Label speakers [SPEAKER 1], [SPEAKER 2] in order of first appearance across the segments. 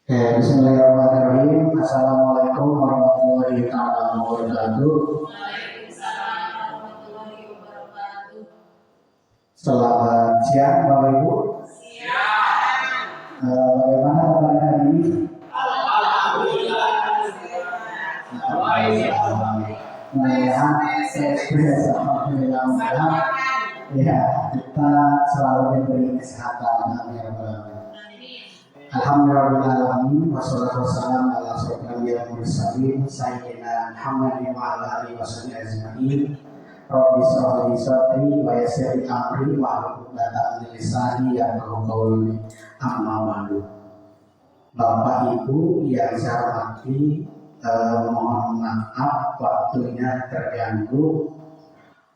[SPEAKER 1] Bismillahirrahmanirrahim. Assalamualaikum warahmatullahi wabarakatuh.
[SPEAKER 2] Waalaikumsalam warahmatullahi wabarakatuh.
[SPEAKER 1] Selamat siang Bapak Ibu.
[SPEAKER 2] Siang.
[SPEAKER 1] Bagaimana kabar hari ini?
[SPEAKER 2] Alhamdulillah.
[SPEAKER 1] Alhamdulillah. Ya, kita selalu diberi kesehatan. Amin ya rabbal alamin. Alhamdulillahirrahmanirrahim. Wassalatu wassalamu ala asyrofil mursalin sayyidina Muhammadin wa ala alihi washabihi ajmain. Rabbi shrah li sadri wa yassir li amri wa hlul 'uqdatam min lisani yafqahu qawli. Amma ba'du. Bapak Ibu yang saya hormati, mohon maaf waktunya terganggu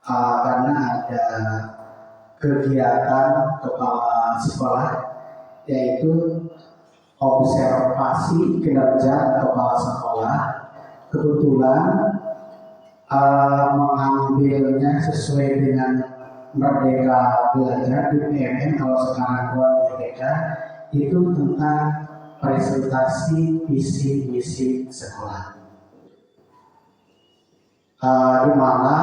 [SPEAKER 1] karena ada kegiatan kepala sekolah, yaitu observasi kinerja kepala sekolah. Kebetulan mengambilnya sesuai dengan Merdeka Belajar di PMN, kalau sekarang GTK, itu tentang presentasi visi misi sekolah. Di mana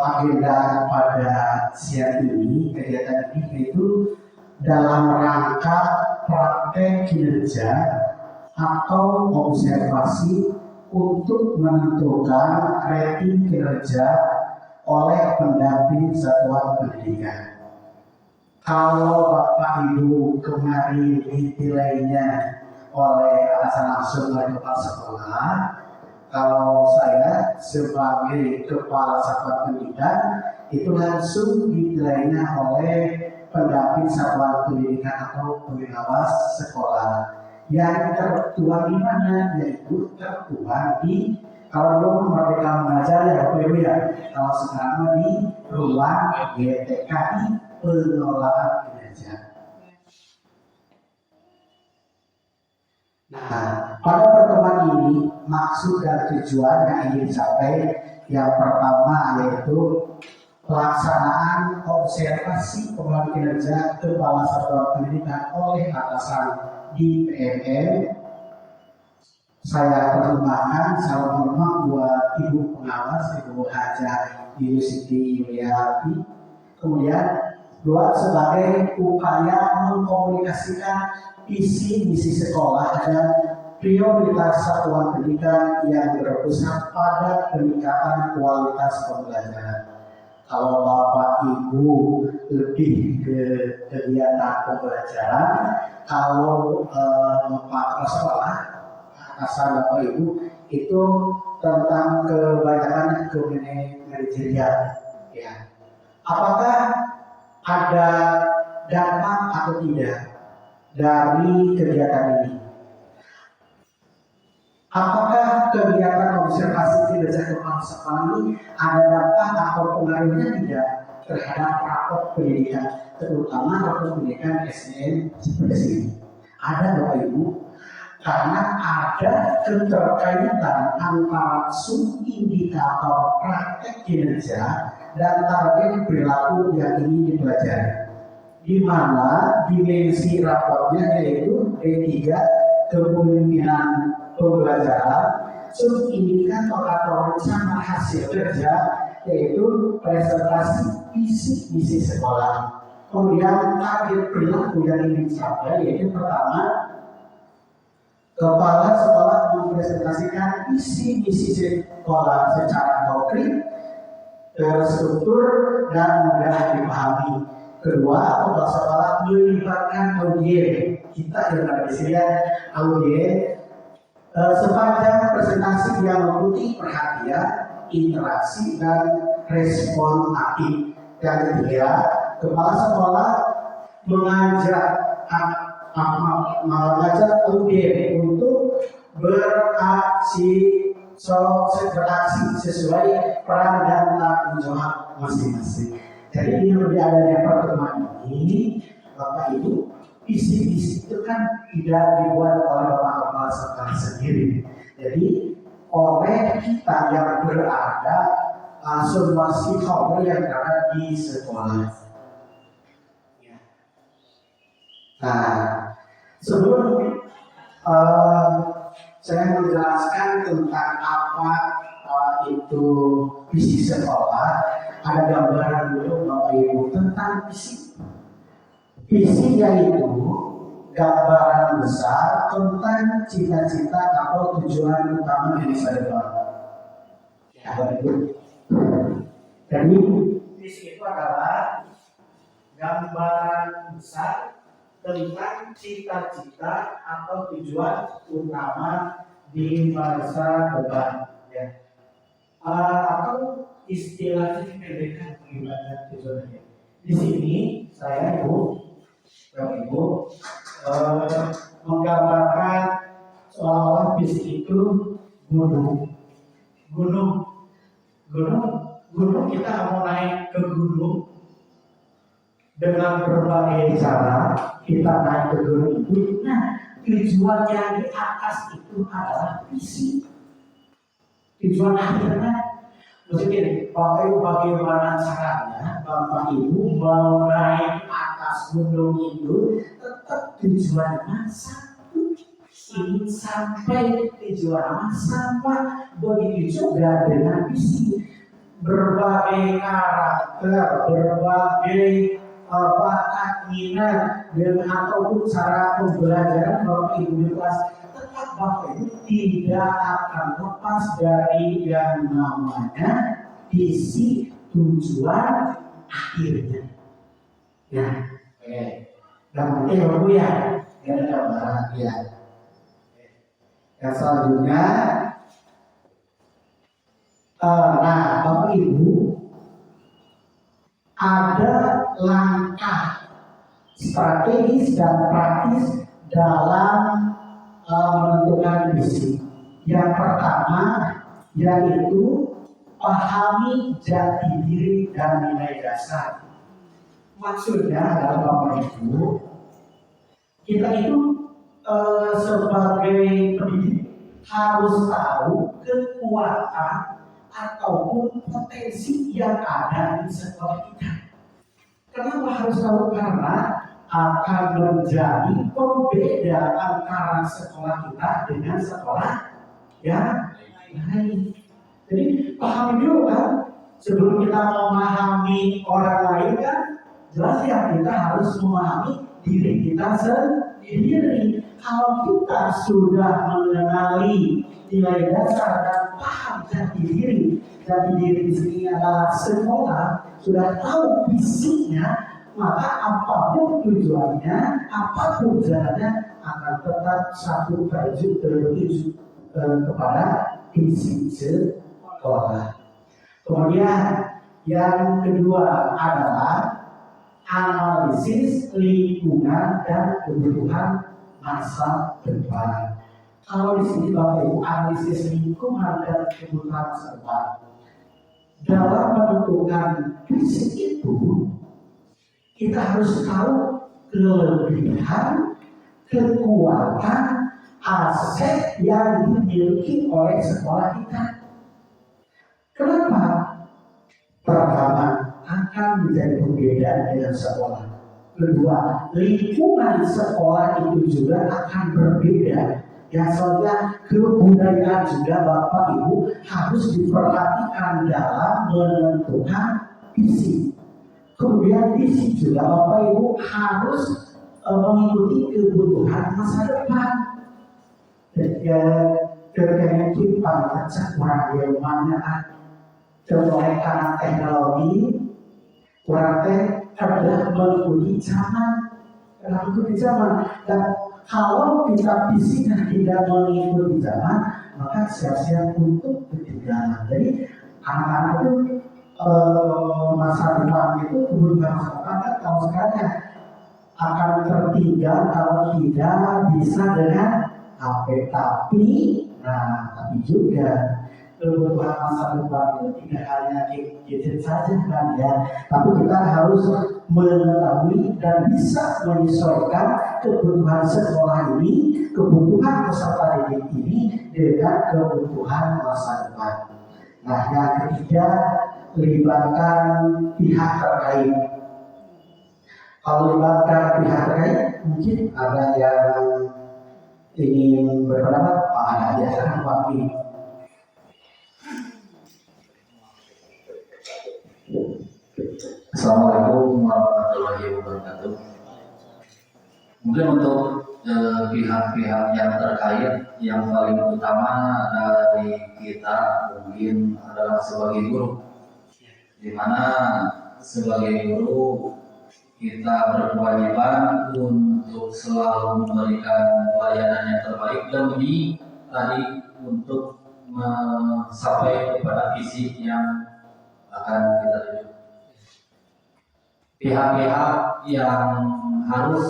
[SPEAKER 1] agenda pada siang ini, kegiatan ini itu dalam rangka praktek kinerja atau observasi untuk menentukan rating kinerja oleh pendamping satuan pendidikan. Kalau Bapak Ibu kemarin dinilainya oleh atasan langsung oleh kepala sekolah, kalau saya sebagai kepala satuan pendidikan itu langsung dinilainya oleh pendamping satuan pendidikan atau pengawas sekolah. Yang tertuang di mana? Yaitu tertuang di, kalau dulu Merdeka Mengajar ya Bapak Ibu ya, kalau sekarang di ruang GTKI pengelolaan kinerja. Nah, pada pertemuan ini maksud dan tujuan yang ingin dicapai yang pertama yaitu pelaksanaan observasi pengelolaan kinerja kepala satuan pendidikan oleh atasan di PMN. Saya persilahkan salam hormat buat Ibu Pengawas, Ibu Haja Yusiti Yuliati. Kemudian dua, sebagai upaya mengkomunikasikan visi misi sekolah dan prioritas satuan pendidikan yang berpusat pada peningkatan kualitas pembelajaran. Kalau Bapak Ibu lebih ke kegiatan pembelajaran, kalau Pak sekolah atasan Bapak Ibu itu tentang kebanyakan kemanajerial. Ya. Apakah ada dampak atau tidak dari kegiatan ini? Apakah kegiatan observasi kinerja kepala sekolah ini ada dampak atau pengaruhnya tidak terhadap rapor pendidikan, terutama rapor pendidikan SDN seperti ini? Ada Bapak Ibu, karena ada keterkaitan antara sub-indikator praktek kinerja dan target perilaku yang ingin dipelajari, di mana dimensi raportnya yaitu D3 kepemimpinan pembelajaran, sub-indikator atau rencana hasil kerja yaitu presentasi visi misi sekolah. Kemudian target perilaku yang ingin dicapai yaitu pertama, kepala sekolah mempresentasikan visi misi sekolah secara konkret, terstruktur dan mudah dipahami. Kedua, kepala sekolah melibatkan audien. Kita yang ada di sini audien sepanjang presentasi yang meliputi perhatian, interaksi dan respon aktif. Yang ketiga, kepala sekolah mengajak audien untuk beraksi sesuai peran dan tanggung jawab masing-masing. Jadi dengan adanya pertemuan ini, Bapak Ibu, visi-visi itu kan tidak dibuat oleh Bapak Kepala Sekolah sendiri. Jadi oleh kita yang berada, semua stakeholder yang berada di sekolah. Nah, Sebelum saya menjelaskan tentang apa itu visi sekolah, ada gambaran dulu Bapak Ibu tentang visi. Visi yaitu gambaran besar tentang cita-cita atau tujuan utama di masa depan. Ya, Bapak Ibu. Jadi visi itu adalah gambaran besar tentang cita-cita atau tujuan utama di masa depan. Ya. Atau istilahnya dipendekkan bagaimana tujuannya. Di sini saya Ibu menggambarkan seolah-olah visi itu gunung kita mau naik ke gunung dengan berbagai cara kita naik ke gunung itu. Nah, tujuannya di atas itu adalah visi. Tujuan akhirnya, maksudnya Bapak Ibu bagaimana caranya Bapak Ibu mau naik atas gunung itu tetap tujuannya satu, ingin sampai tujuan sama. Begitu juga dengan visi, berbagai karakter, berbagai bakat minat dan ataupun cara pembelajaran Bapak Ibu di kelas, tetap Bapak Ibu tidak akan lepas dari yang namanya visi tujuan akhirnya. Nah, oke. Dan nanti Bapak ya, ada gambaran ya. Yang selanjutnya, nah Bapak Ibu ada langkah strategis dan praktis dalam menentukan visi. Yang pertama yaitu pahami jati diri dan nilai dasar. Maksudnya adalah Bapak Ibu, kita itu sebagai pendidik harus tahu kekuatan ataupun potensi yang ada di sekolah kita. Kenapa harus tahu? Karena akan menjadi pembeda antara sekolah kita dengan sekolah yang lain. Jadi pahami dulu kan, sebelum kita memahami orang lain kan, jelas ya kita harus memahami diri kita sendiri. Kalau kita sudah mengenali nilai dasar dan paham jati diri di sini adalah sekolah, sudah tahu visinya, maka apapun tujuannya, apapun jalannya akan tetap satu tertuju kepada visi sekolah. Kemudian yang kedua adalah analisis lingkungan dan kebutuhan masa depan. Kalau di sini Bapak Ibu analisis lingkungan dan kebutuhan masa depan, dalam menentukan visi itu kita harus tahu kelebihan, kekuatan, aset yang dimiliki oleh sekolah kita. Kenapa? Pertama, akan menjadi pembeda dengan sekolah. Kedua, lingkungan sekolah itu juga akan berbeda. Yang selanjutnya, kebudayaan juga Bapak Ibu harus diperhatikan dalam menentukan visi. Kemudian visi juga Bapak Ibu harus mengikuti kebutuhan masa depan. Ketika kita baca kurang mana terkait karena teknologi, kurang adalah mengikuti zaman. Dan kalau kita visinya tidak mengikuti zaman, maka siap-siap untuk ketinggalan. Jadi anak-anak itu masa depan itu kebutuhan masa depan kan kalau sekarang akan tertinggal kalau tidak bisa dengan HP. Tapi juga kebutuhan masa depan itu tidak hanya gadget saja kan ya, tapi kita harus mengetahui dan bisa menyesuaikan kebutuhan sekolah ini, kebutuhan peserta didik ini dengan kebutuhan masa depan. Nah, yang ketiga, libatkan pihak terkait. Kalau libatkan pihak terkait, mungkin ada yang ingin berpendapat, Pak Ada biasakan Pak Pi.
[SPEAKER 3] Assalamualaikum warahmatullahi wabarakatuh. Mungkin untuk pihak-pihak yang terkait, yang paling utama dari kita mungkin adalah sebagai guru, di mana sebagai guru kita berkewajiban untuk selalu memberikan pelayanan yang terbaik demi tadi untuk mencapai kepada visi yang akan kita tuju. Pihak-pihak yang harus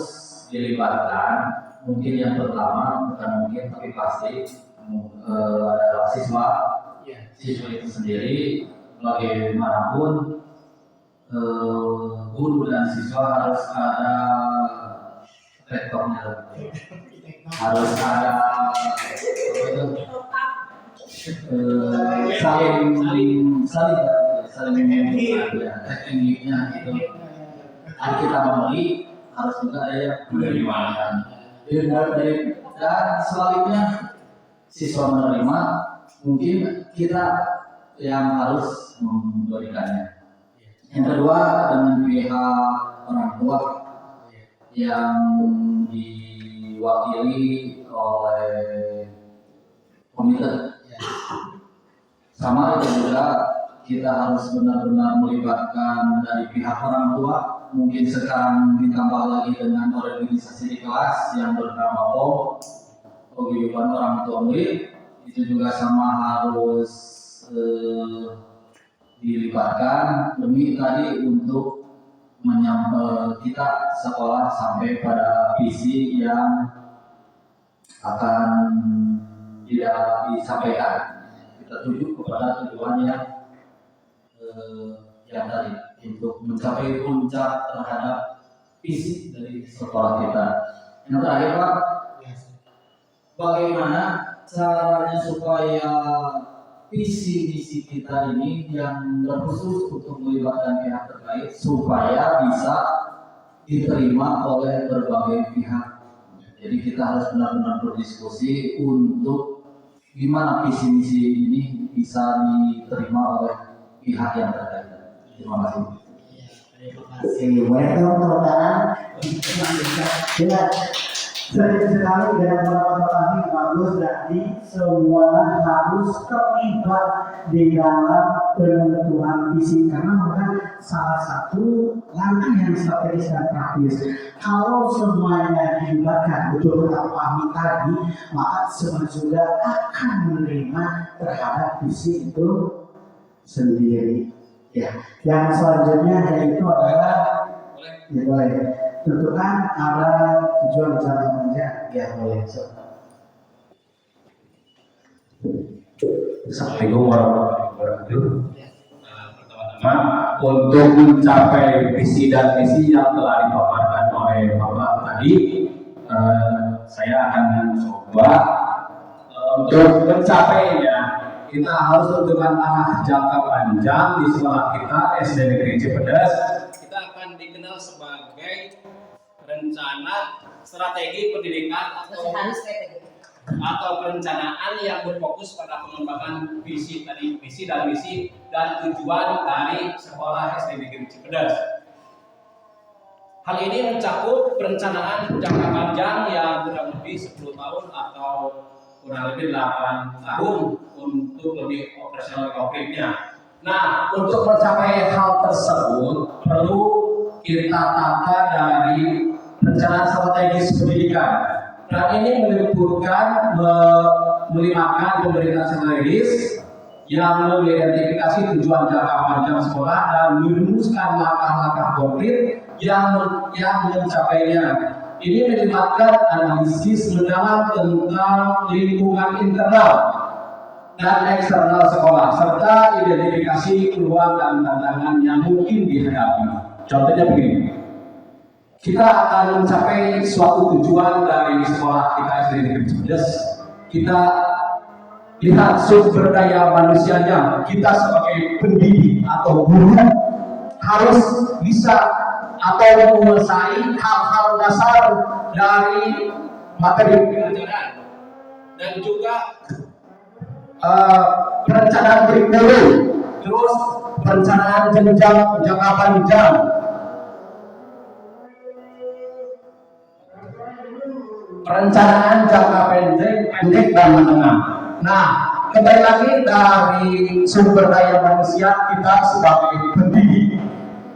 [SPEAKER 3] dilibatkan, mungkin yang pertama, bukan mungkin tapi pasti adalah siswa itu sendiri. Bagaimanapun guru dan siswa harus ada rektornya, harus ada saling tekniknya gitu. Hari kita memberi harus juga ada yang menerima. Dan selanjutnya siswa menerima, mungkin kita yang harus memberikannya. Yang kedua, dengan pihak orang tua yang diwakili oleh komite, sama itu juga kita harus benar-benar melibatkan dari pihak orang tua. Mungkin sekarang ditambah lagi dengan organisasi di kelas yang bernama POM, paguyuban orang tua murid, itu juga sama harus dilibatkan demi tadi untuk kita sekolah sampai pada visi yang akan disampaikan. Kita tuju kepada tujuan yang tadi untuk mencapai puncak terhadap visi dari sekolah kita. Yang terakhir Pak, bagaimana caranya supaya visi misi kita ini yang terkhusus untuk melibatkan pihak terkait supaya bisa diterima oleh berbagai pihak. Jadi kita harus benar-benar berdiskusi untuk gimana visi misi ini bisa diterima oleh pihak yang terkait. Terima kasih.
[SPEAKER 1] Welcome teman-teman. Ya, sering sekali dalam beberapa kali bagus dari semua harus terlibat di dalam penentuan visi karena bukan salah satu langkah yang strategis dan praktis. Kalau semuanya dilibatkan betul kata Fahmi tadi, maka semua juga akan menerima terhadap visi itu sendiri. Ya, yang selanjutnya yaitu adalah ya boleh tentukan arah tujuan jangka panjang. Ya boleh.
[SPEAKER 4] Assalamualaikum warahmatullahi wabarakatuh. Pertama-tama untuk mencapai visi dan misi yang telah dipaparkan oleh Bapak tadi, saya akan mencoba untuk mencapainya. Kita harus tentukan arah jangka panjang di sekolah kita SD Negeri Cipedes.
[SPEAKER 5] Kita akan dikenal sebagai rencana strategi pendidikan atau perencanaan yang berfokus pada pengembangan visi dan misi dan tujuan dari sekolah SD Negeri Cipedes. Hal ini mencakup perencanaan jangka panjang yang kurang lebih 10 tahun atau kurang lebih 8 tahun untuk lebih operasional konkretnya. Nah, untuk mencapai hal tersebut perlu kita tata dari rencana strategis pendidikan. Dan ini meliputi melibatkan pemerintahan strategis yang mengidentifikasi tujuan jangka panjang sekolah dan merumuskan langkah-langkah konkret yang mencapainya. Ini melibatkan analisis mendalam tentang lingkungan internal dan eksternal sekolah serta identifikasi peluang dan tantangan yang mungkin dihadapi. Contohnya begini, kita akan mencapai suatu tujuan dari sekolah kita SD Negeri Cipedes. Kita lihat sumber daya manusianya. Kita sebagai pendidik atau guru harus bisa
[SPEAKER 1] atau menguasai hal-hal dasar dari materi
[SPEAKER 5] pelajaran dan juga
[SPEAKER 1] perencanaan kurikulum, terus perencanaan jenjang jangka panjang, perencanaan jangka pendek dan menengah. Nah, kembali lagi dari sumber daya manusia kita sebagai pendidik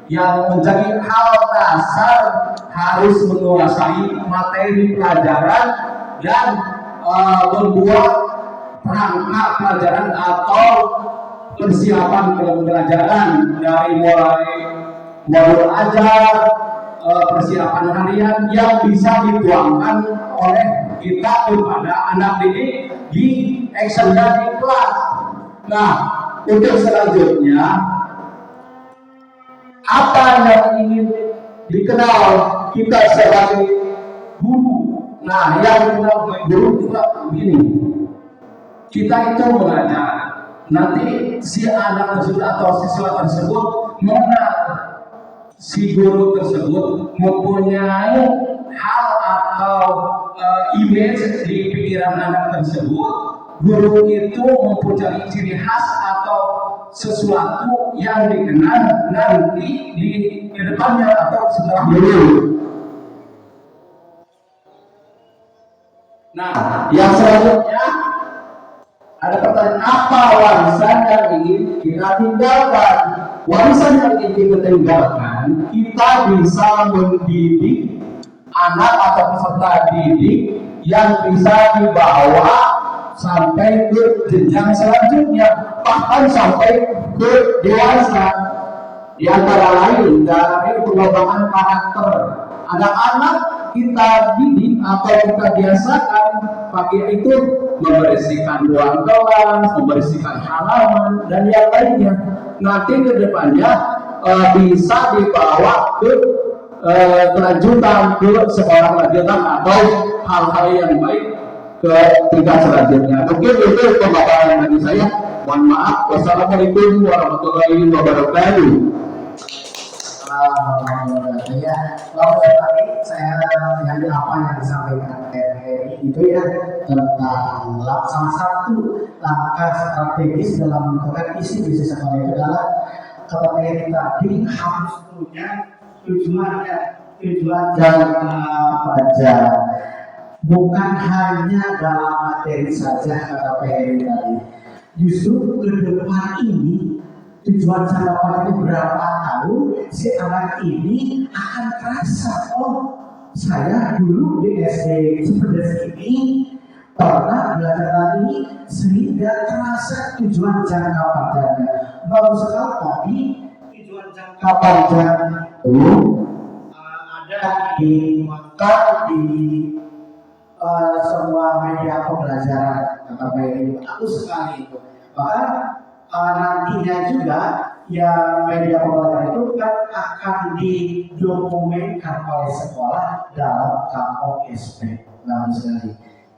[SPEAKER 1] yang menjadi hal dasar harus menguasai materi pelajaran dan membuat perangkat pelajaran atau persiapan pembelajaran dari mulai modul ajar, persiapan harian yang bisa dituangkan oleh kita kepada anak didik di action dan di kelas. Nah, untuk selanjutnya apa yang ingin dikenal kita sebagai guru? Nah, yang dikenal sebagai guru juga begini. Kita itu mengajar. Nanti si anak tersebut atau siswa tersebut mengenal si guru tersebut mempunyai hal atau image di pikiran anak tersebut. Guru itu mempunyai ciri khas atau sesuatu yang dikenal nanti di kedepannya atau setelah guru. Nah, yang selanjutnya ada pertanyaan, apa warisan yang ingin kita tinggalkan? Warisan yang ingin kita tinggalkan, kita bisa mendidik anak atau peserta didik yang bisa dibawa sampai ke jenjang selanjutnya, bahkan sampai ke dewasa. Di antara lain dari pengembangan karakter anak-anak kita didik atau kita biasakan pagi itu membersihkan ruang kelas, membersihkan halaman dan yang lainnya. Nanti ke depannya bisa dibawa ke kelanjutan ke sekolah lanjutan atau hal-hal yang baik ke tingkat selanjutnya. Mungkin itu pemaparan dari saya. Mohon maaf. Wassalamualaikum warahmatullahi wabarakatuh.
[SPEAKER 6] Ya, lalu tadi saya mengambil apa yang disampaikan Heri itu ya tentang salah satu langkah strategis dalam menentukan isi bisnis sekolah itu adalah kata Heri tadi harus punya tujuan jangka panjang, bukan hanya dalam materi saja kata Heri tadi. Justru ke depan ini tujuan jangka panjang berapa tahun si anak ini akan terasa, oh saya dulu di SD seperti ini pernah belajar tadi sehingga terasa tujuan jangka panjangnya. Bagus sekali tadi tujuan jangka panjang itu ada dimuatkan di semua media pembelajaran. Kata ini bagus sekali itu. Bahkan nantinya juga yang media pembelajaran itu kan akan didokumenkan oleh sekolah dalam KOSP. Bagus sekali.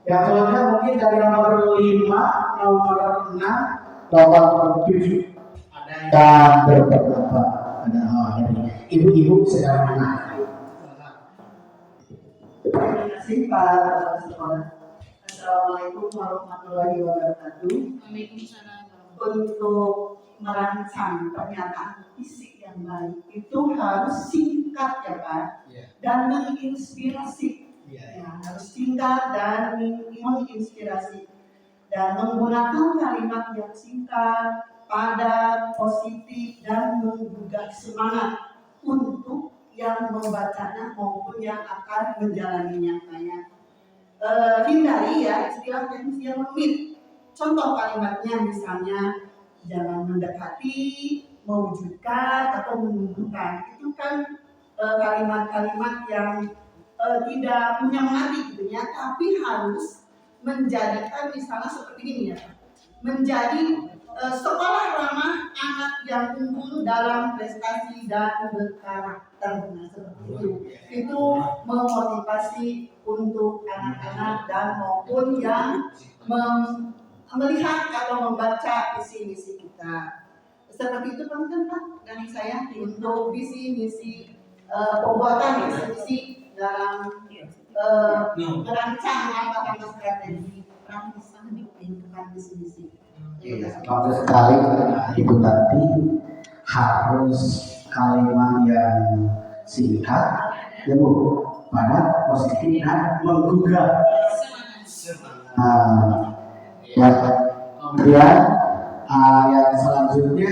[SPEAKER 6] Yang selanjutnya mungkin dari nomor 5, nomor 6, nomor 7 ada yang berpendapat. Ada ibu-ibu sedang menang.
[SPEAKER 2] Terima kasih Pak Sekolah. Assalamualaikum warahmatullahi wabarakatuh. Waalaikumsalam. Untuk merancang pernyataan fisik yang baik itu harus singkat ya Pak, dan menginspirasi. Ya, harus singkat dan menginspirasi dan menggunakan kalimat yang singkat, padat, positif dan menggugah semangat untuk yang membacanya maupun yang akan menjalaninya. Hindari ya istilah teknis yang rumit. Contoh kalimatnya misalnya jangan mendekati, mewujudkan atau menunjukkan. Itu kan kalimat-kalimat yang tidak menyemangati gitu ya, tapi harus menjadikan misalnya seperti ini ya, menjadi sekolah ramah anak yang unggul dalam prestasi dan berkarakter. Nah, seperti itu memotivasi untuk anak-anak dan maupun yang melihat atau membaca visi misi kita. Seperti itu penting Pak dari saya untuk visi misi pembuatan visi dalam merancang apa strategi perancang bukan visi.
[SPEAKER 1] Bagus sekali Ibu Tati, harus kalimat yang singkat, ya Bu, padat, positif dan menggugah. Ya, kemudian yang selanjutnya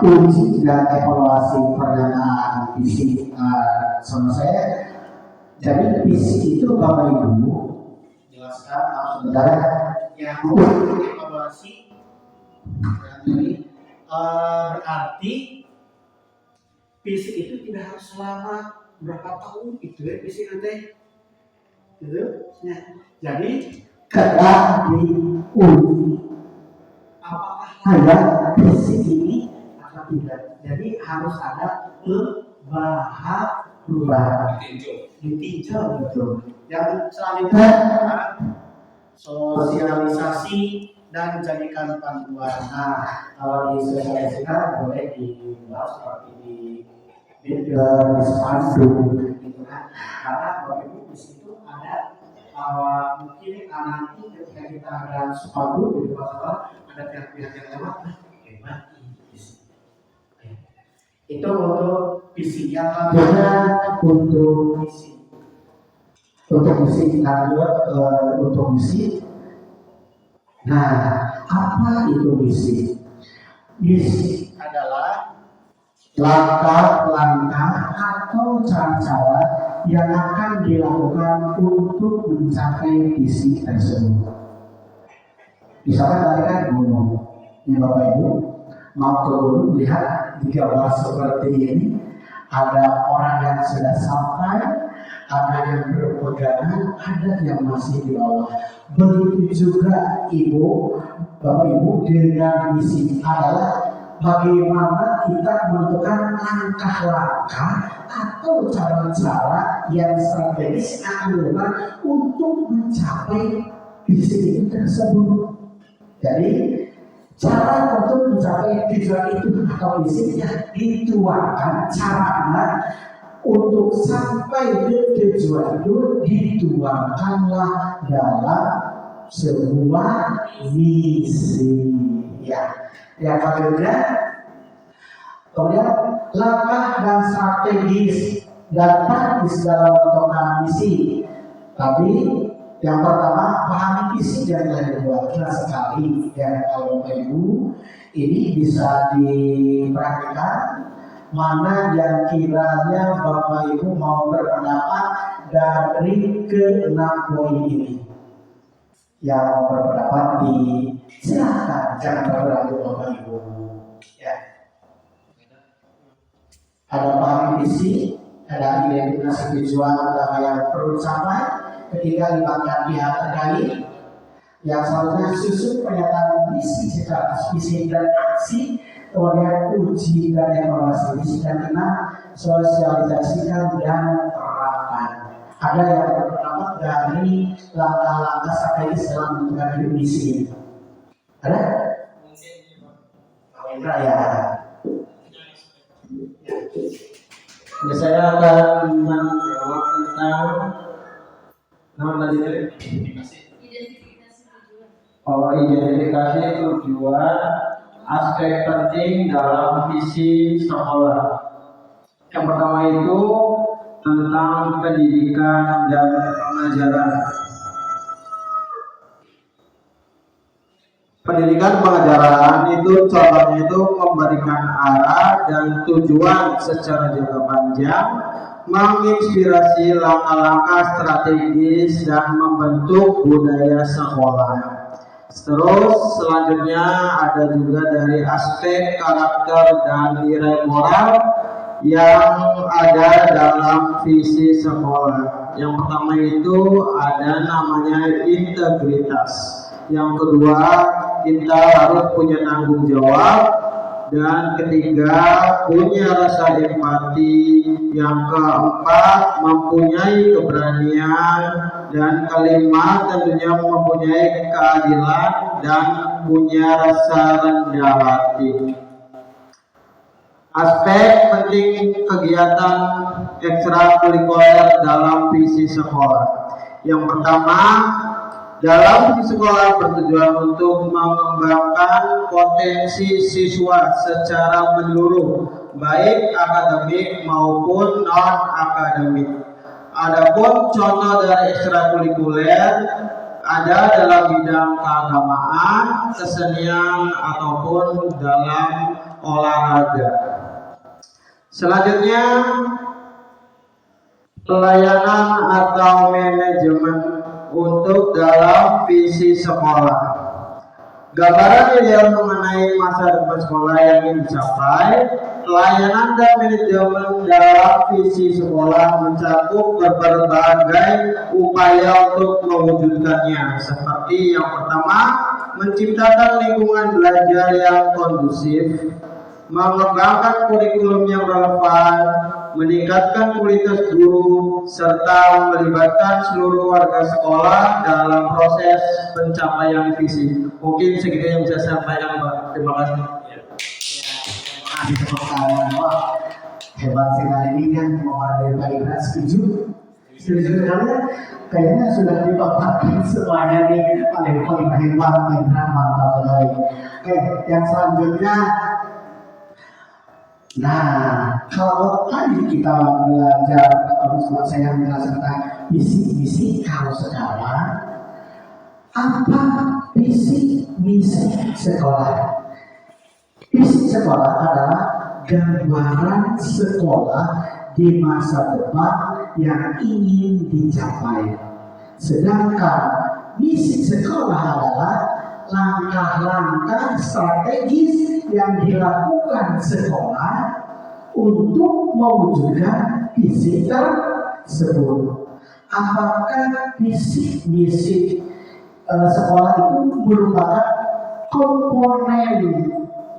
[SPEAKER 1] uji dan evaluasi pernyataan visi sama saya. Jadi visi itu Bapak Ibu jelaskan sebentar yang evaluasi berarti visi itu tidak harus selama berapa tahun itu ya visi nanti gitu ya. Jadi ketika diuji apakah ada visi ini atau tidak, jadi harus ada perubahan ditinjau gitu. Yang selanjutnya adalah sosialisasi dan jadikan panduan. Nah, kalau disosialisasikan boleh dibuat seperti di video, di spanduk gitu kan. Karena Bapak Ibu di situ ada mungkin nanti ketika kita ada spanduk di depan ada pihak-pihak yang lewat, hebat itu untuk visi. Yang selanjutnya untuk misi. Untuk misi lanjut untuk misi. Nah, apa itu misi? Misi adalah langkah-langkah atau cara-cara yang akan dilakukan untuk mencapai visi tersebut. Misalkan tadi kan gunung, ini Bapak Ibu mau ke gunung, lihat di gambar seperti ini, ada orang yang sudah sampai, ada yang berpegangan, ada yang masih di bawah. Begitu juga Bapak Ibu dengan misi adalah bagaimana kita menentukan langkah-langkah atau cara-cara yang strategis akan dilakukan untuk mencapai visi itu tersebut. Jadi cara untuk mencapai tujuan itu atau visinya dituangkan caranya untuk sampai ke tujuan itu dituangkanlah dalam sebuah misi. Ya, yang kedua, kemudian langkah dan strategis dan praktis dalam menentukan misi. Tadi yang pertama pahami visi dan telah dibuat jelas sekali. Dan kalau Bapak Ibu ini bisa diperhatikan mana yang kiranya Bapak Ibu mau berpendapat dari ke-6 poin ini. Yang mau berpendapat silakan, jangan ragu Bapak Ibu. Ya. Ada pahami visi, ada identifikasi tujuan utama yang perlu dicapai. Ketiga, libatkan pihak terkait. Yang selanjutnya susun pernyataan visi secara visi dan aksi. Kemudian uji dan evaluasi visi, dan sosialisasikan dan terapkan. Ada yang berpendapat dari langkah-langkah strategis dalam menentukan misi. Ada? Indra ya.
[SPEAKER 6] Ya, saya akan menjawab tentang identifikasi tujuan, aspek penting dalam visi sekolah. Yang pertama itu tentang pendidikan dan pengajaran. Pendidikan pengajaran itu contohnya itu memberikan arah dan tujuan secara jangka panjang, menginspirasi langkah-langkah strategis dan membentuk budaya sekolah. Terus selanjutnya ada juga dari aspek karakter dan nilai moral yang ada dalam visi sekolah. Yang pertama itu ada namanya integritas. Yang kedua, kita harus punya tanggung jawab. Dan ketiga, punya rasa empati. Yang keempat, mempunyai keberanian. Dan kelima, tentunya mempunyai keadilan dan punya rasa rendah hati. Aspek penting kegiatan ekstrakurikuler dalam visi sekolah. Yang pertama, dalam visi sekolah bertujuan untuk mengembangkan potensi siswa secara menyeluruh, baik akademik maupun non-akademik. Adapun contoh dari ekstrakurikuler ada dalam bidang keagamaan, kesenian, ataupun dalam olahraga. Selanjutnya, pelayanan atau manajemen untuk dalam visi sekolah. Gambaran ideal mengenai masa depan sekolah yang ingin dicapai. Pelayanan dan manajemen dalam visi sekolah mencakup berbagai upaya untuk mewujudkannya. Seperti yang pertama, menciptakan lingkungan belajar yang kondusif, mengembangkan kurikulum yang relevan, meningkatkan kualitas guru, serta melibatkan seluruh warga sekolah dalam proses pencapaian visi. Mungkin segitu yang bisa saya sampaikan, Pak. Terima kasih.
[SPEAKER 1] Wah, hebat sekali ini kan mewakili Pak Ibra. Setuju karena kayaknya sudah dipaparkan semuanya nih. Paling hebat Pak Ibra, mantap sekali. Oke, yang selanjutnya, nah kalau tadi kita belajar atau saya menjelaskan tentang visi kalau sekarang apa visi misi sekolah? Visi sekolah adalah gambaran sekolah di masa depan yang ingin dicapai. Sedangkan misi sekolah adalah langkah-langkah strategis yang dilakukan sekolah untuk mewujudkan visi tersebut. Apakah visi misi sekolah itu merupakan komponen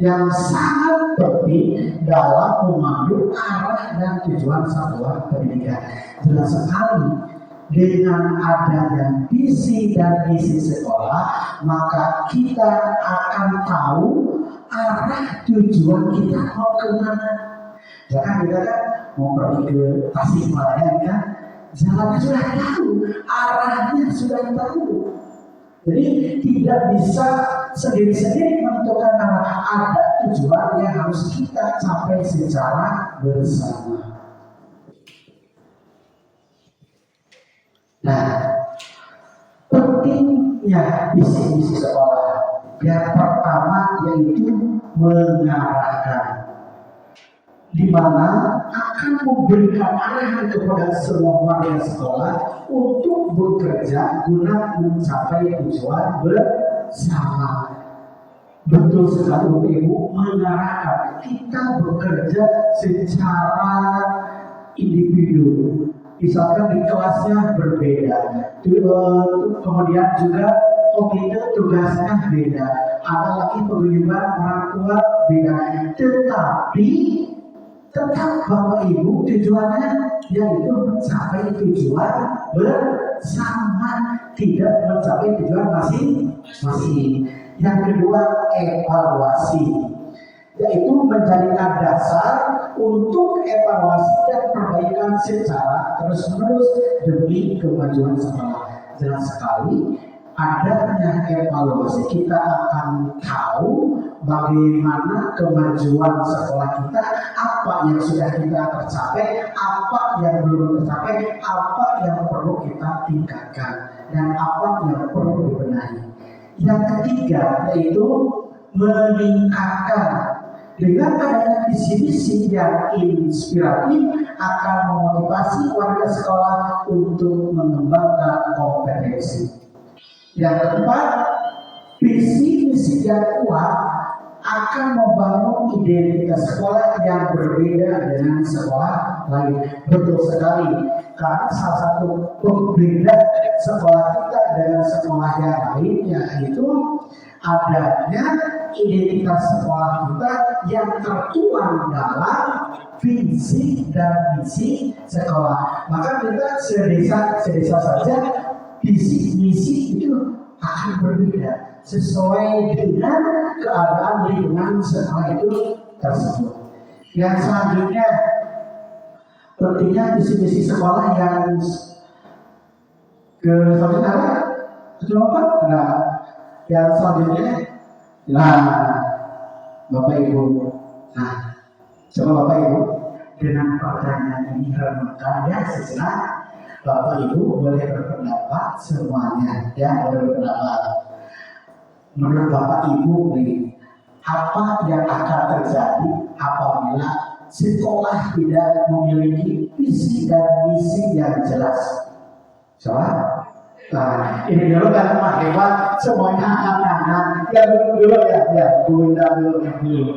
[SPEAKER 1] yang sangat penting dalam memandu arah dan tujuan satuan pendidikan. Jelas sekali, dengan adanya visi dan misi sekolah, maka kita akan tahu arah tujuan kita mau kemana. Jangan kita kan mau pergi ke Tasikmalaya kan, jalannya sudah tahu, arahnya sudah tahu. Jadi tidak bisa sendiri-sendiri menentukan arah, ada tujuan yang harus kita capai secara bersama. Nah, pentingnya visi-misi sekolah yang pertama yaitu mengarahkan, di mana akan memberikan arahan kepada semua warga sekolah untuk bekerja guna mencapai tujuan bersama. Betul sekali Ibu, mengarahkan kita bekerja secara individu. Misalkan di kelasnya berbeda, kemudian juga komite tugasnya beda, ada lagi pengiriman orang tua beda, tetapi tetap Bapak Ibu tujuannya yaitu mencapai tujuan bersama, tidak mencapai tujuan masing-masing. Yang kedua, evaluasi, yaitu menjadikan dasar untuk evaluasi dan perbaikan secara terus-menerus demi kemajuan sekolah. Jelas sekali, adanya evaluasi kita akan tahu bagaimana kemajuan sekolah kita, apa yang sudah kita tercapai, apa yang belum tercapai, apa yang perlu kita tingkatkan, dan apa yang perlu dibenahi. Yang ketiga yaitu meningkatkan. Dengan adanya visi-misi yang inspiratif akan memotivasi warga sekolah untuk mengembangkan kompetensi. Yang keempat, visi-misi yang kuat akan membangun identitas sekolah yang berbeda dengan sekolah lain. Betul sekali, karena salah satu pembeda sekolah kita dengan sekolah yang lain yaitu adanya identitas sekolah kita yang tertuang dalam visi dan misi sekolah. Maka kita sedesa saja visi misi itu akan berbeda sesuai dengan keadaan lingkungan sekolah itu tersebut.
[SPEAKER 6] Yang selanjutnya, pentingnya misi-misi sekolah yang ke selanjutnya apa? Coba nah, yang selanjutnya, nah Bapak Ibu, nah coba Bapak Ibu dengan pertanyaan ini renungkan ya sejenak. Bapak Ibu boleh berpendapat semuanya ya, boleh berpendapat. Menurut Bapak Ibu nih, apa yang akan terjadi apabila sekolah tidak memiliki visi dan misi yang jelas? Coba. Nah, ini dulu kan Pak Hewan, semuanya anak-anak. Ya dulu ya, Bu Indah dulu yang dulu.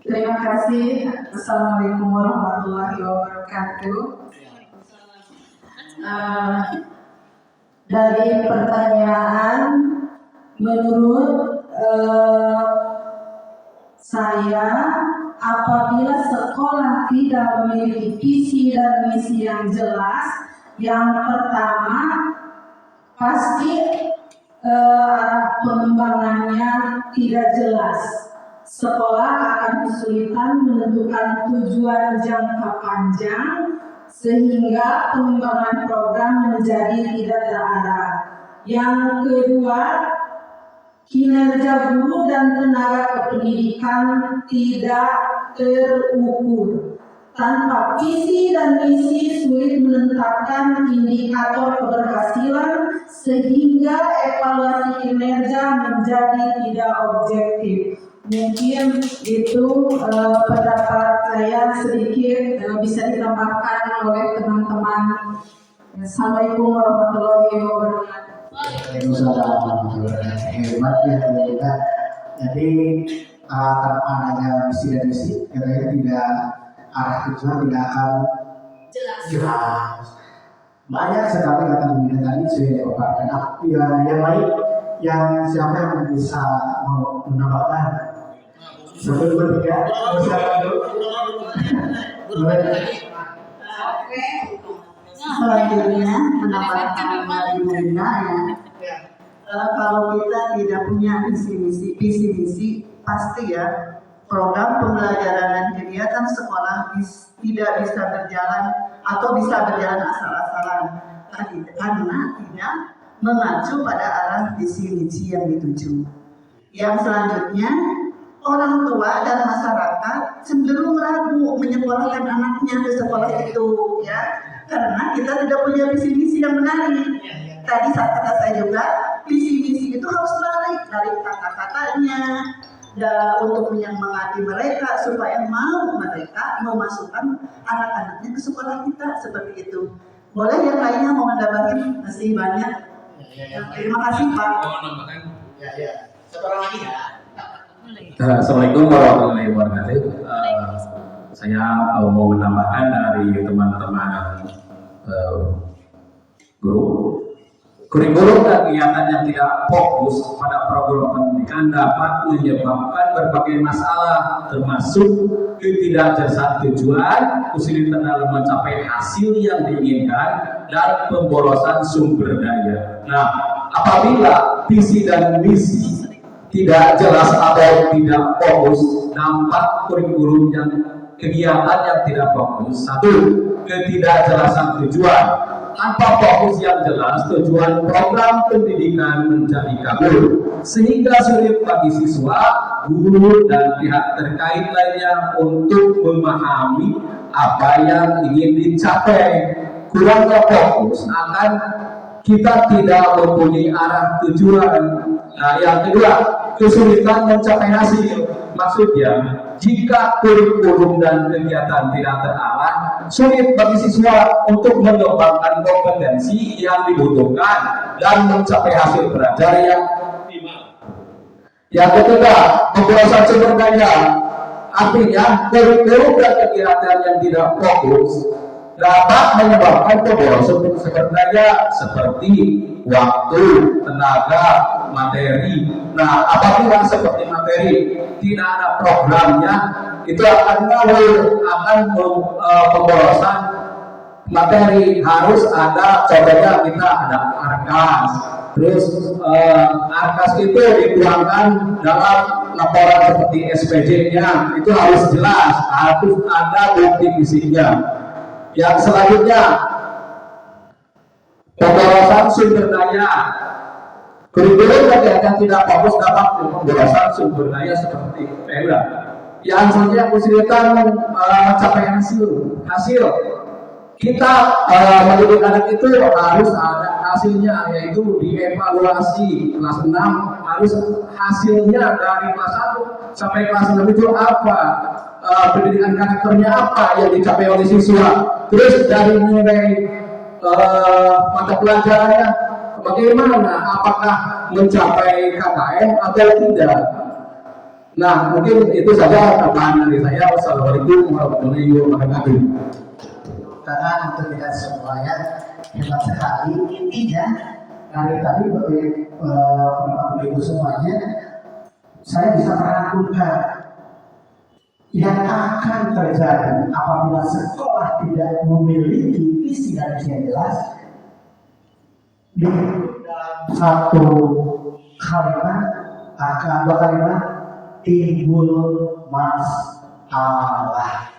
[SPEAKER 7] Terima kasih. Assalamualaikum warahmatullahi wabarakatuh. Dari pertanyaan, menurut saya, apabila sekolah tidak memiliki visi dan misi yang jelas, yang pertama pasti arah pengembangannya tidak jelas. Sekolah akan kesulitan menentukan tujuan jangka panjang sehingga pengembangan program menjadi tidak terarah. Yang kedua, kinerja guru dan tenaga kependidikan tidak terukur. Tanpa visi dan misi sulit menetapkan indikator keberhasilan sehingga evaluasi kinerja menjadi tidak objektif. Mungkin itu pendapat saya sedikit bisa ditambahkan oleh teman-teman. Assalamualaikum warahmatullahi wabarakatuh.
[SPEAKER 6] Waalaikumsalam. Hebat ya kita. Jadi tanpa adanya misi dan misi, katanya tidak arah tujuan tidak akan jelas. Banyak sekali kata pembina tadi sudah dipaparkan. Yang lain, yang siapa yang bisa mau menambahkan? Satu, dua, tiga. Siapa dulu?
[SPEAKER 2] Selanjutnya pendapat dari Bunda ya. Kalau kita tidak punya visi misi pasti ya program pembelajaran dan kegiatan sekolah tidak bisa berjalan atau bisa berjalan asal-asalan karena tidak mengacu pada arah visi misi yang dituju. Yang selanjutnya, orang tua dan masyarakat cenderung ragu menyekolahkan anaknya ke sekolah itu ya, karena kita tidak punya visi misi yang menarik. Tadi saat kata saya juga, visi misi itu harus menarik dari kata-katanya untuk menyemangati mereka supaya mereka memasukkan anak-anaknya ke sekolah kita seperti itu. Boleh yang lainnya mau menambahkan? Masih banyak. Terima kasih Pak.
[SPEAKER 1] Seorang lagi ya.
[SPEAKER 4] Assalamualaikum warahmatullahi wabarakatuh. Saya mau menambahkan dari teman-teman guru. Kurikulum dan kegiatan yang tidak fokus pada program pendidikan dapat menyebabkan berbagai masalah, termasuk ketidakjelasan tujuan, kesulitan dalam mencapai hasil yang diinginkan, dan pemborosan sumber daya. Nah, apabila visi dan misi tidak jelas atau tidak fokus, dampak kurikulum yang kegiatan yang tidak fokus. Satu, ketidakjelasan tujuan. Tanpa fokus yang jelas, tujuan program pendidikan menjadi kabur, sehingga sulit bagi siswa, guru, dan pihak terkait lainnya untuk memahami apa yang ingin dicapai. Kurangnya fokus akan kita tidak mempunyai arah tujuan. Nah, yang kedua, kesulitan mencapai hasil. Maksudnya, jika kurikulum dan kegiatan tidak terarah, sulit bagi siswa untuk mengembangkan kompetensi yang dibutuhkan dan mencapai hasil belajar yang optimal. Yang ketiga, pemborosan sumber daya. Artinya, kurikulum dan kegiatan yang tidak fokus dapat menyebabkan pemborosan sumber daya seperti waktu, tenaga, materi. Nah, apabila seperti materi tidak ada programnya, itu akan ngawur, akan pemborosan materi, harus ada, contohnya kita ada arkas, terus arkas itu dituangkan dalam laporan seperti SPJ-nya, itu harus jelas, harus ada bukti fisiknya. Yang selanjutnya, pemborosan sumber daya. Kurikulum kegiatan tidak fokus dapat pemborosan sumber daya seperti yang selanjutnya kesulitan mencapai hasil. Kita mendidik anak itu harus ada hasilnya, yaitu dievaluasi. Kelas 6 harus hasilnya dari kelas 1 sampai kelas 6 itu apa, pendidikan karakternya apa yang dicapai oleh siswa. Terus dari nilai mata pelajarannya bagaimana, apakah mencapai KKM atau tidak. Nah, mungkin itu saja tambahan dari saya. Wassalamualaikum warahmatullahi wabarakatuh.
[SPEAKER 6] Karena untuk kita semuanya hebat sekali. Intinya dari tadi pendapat ibu semuanya, saya bisa merangkumkan yang akan terjadi apabila sekolah tidak memiliki visi dan misi yang jelas. Di satu kalimat akan dua kalimat timbul masalah.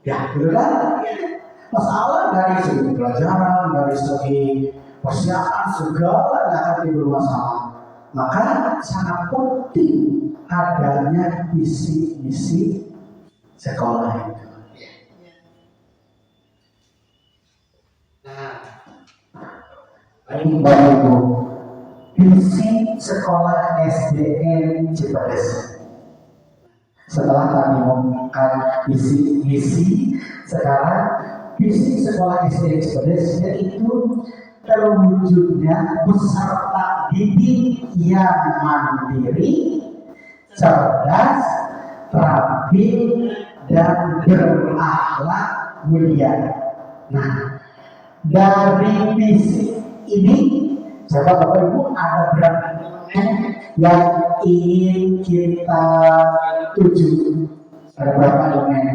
[SPEAKER 6] Ya, betul kan? Masalah dari segi pelajaran, dari segi persiapan segala akan timbul masalah. Maka sangat penting adanya visi misi sekolah itu. Nah, ini Bapak Ibu, visi sekolah SDN Cipadas. Setelah kami mengumumkan visi misi, sekarang visi sekolah SDN Cipadas yaitu terwujudnya peserta didik yang mandiri, cerdas, terampil, dan berakhlak mulia. Nah, dari visi ini, coba Bapak Ibu ada berapa yang ingin kita tuju? Ada berapa elemen?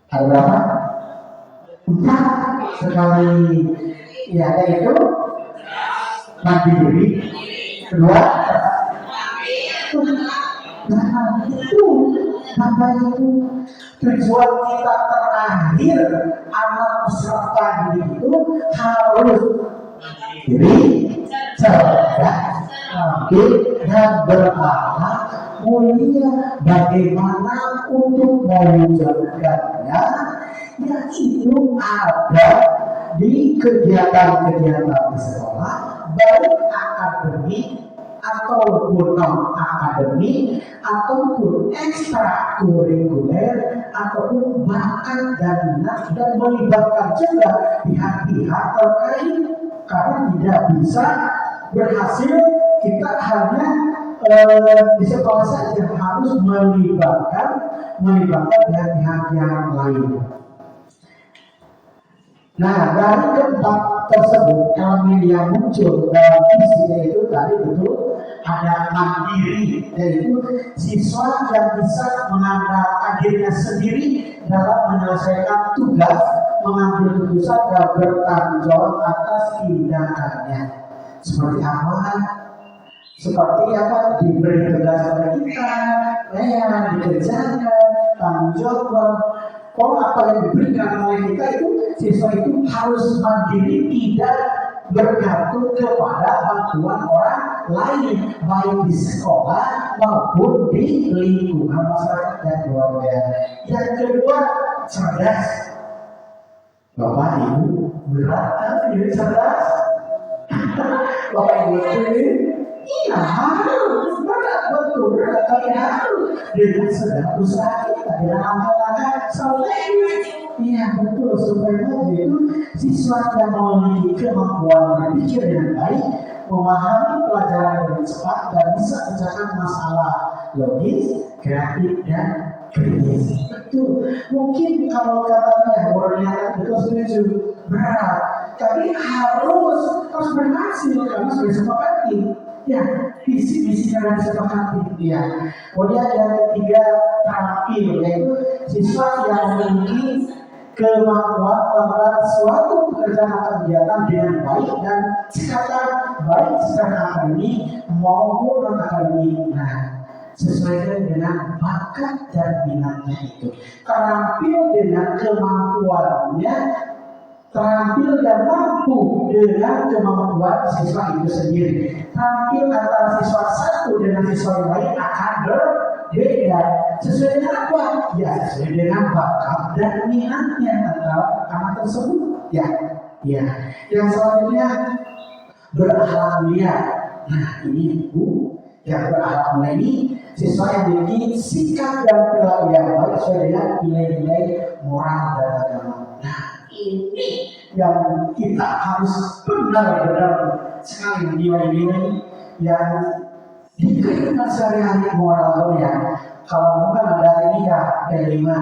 [SPEAKER 6] Ada berapa? 4 sekali. Ya, yaitu mandiri, kedua, nah itu Bapak Ibu, tujuan kita terakhir anak peserta didik itu harus mandiri, cerdas, terampil, dan berakhlak mulia. Bagaimana untuk mewujudkannya? Yaitu ada di kegiatan-kegiatan di sekolah, baik akademik ataupun non akademik ataupun ekstrakurikuler ataupun bahkan dan melibatkan juga pihak-pihak terkait, karena tidak bisa berhasil kita hanya di sekolah saja, harus melibatkan pihak-pihak yang lain. Nah, dari keempat tersebut, elemen yang muncul dalam visi yaitu tadi betul ada mandiri, yaitu siswa yang bisa mengandalkan dirinya sendiri dalam menyelesaikan tugas, mengambil keputusan dan bertanggung jawab atas tindakannya. Seperti apa? Diberi tugas oleh kita, dikerjakan, tanggung jawab. Kalau apa yang diberikan oleh kita itu, siswa itu harus mandiri, tidak bergantung kepada bantuan orang lain, baik di sekolah maupun di lingkungan masyarakat dan keluarga. Yang kedua, cerdas. Bapak Ibu, berat kan ini cerdas? Bapak Ibu ini, iya harus berat, betul, tapi harus dengan segala usaha kita, dengan langkah-langkah strategi. Iya betul, supaya itu siswa yang memiliki kemampuan berpikir dengan baik, memahami pelajaran dengan cepat, dan bisa mencapai masalah logis, kreatif, dan kritis. Betul. Mungkin kalau katanya warnanya betul setuju, berat, tapi harus berhasil, harus disepakati. Ya, visi-misi yang disepakati. Ya. Kemudian yang ketiga, terampil, yaitu siswa yang memiliki kemampuan melakukan suatu pekerjaan atau kegiatan dengan baik dan secara baik secara akademik maupun non akademik. Nah, sesuai dengan bakat dan minatnya itu, terampil dengan kemampuannya, terampil dan mampu dengan kemampuan siswa itu sendiri. Terampil antara siswa satu dengan siswa yang lain akan berbeda. Sesuai dengan apa? Ya, sesuai dengan bakat dan minatnya antara anak tersebut. Ya. Yang selanjutnya berakhlak mulia. Nah, ini Bu, yang berakhlak mulia ini siswa yang memiliki sikap dan perilaku yang baik sesuai dengan nilai-nilai moral dan agama. Nah, ini yang kita harus benar-benar sekali nilai-nilai yang dikenakan sehari-hari moral ya. Kalau bukan ada ini ya kelima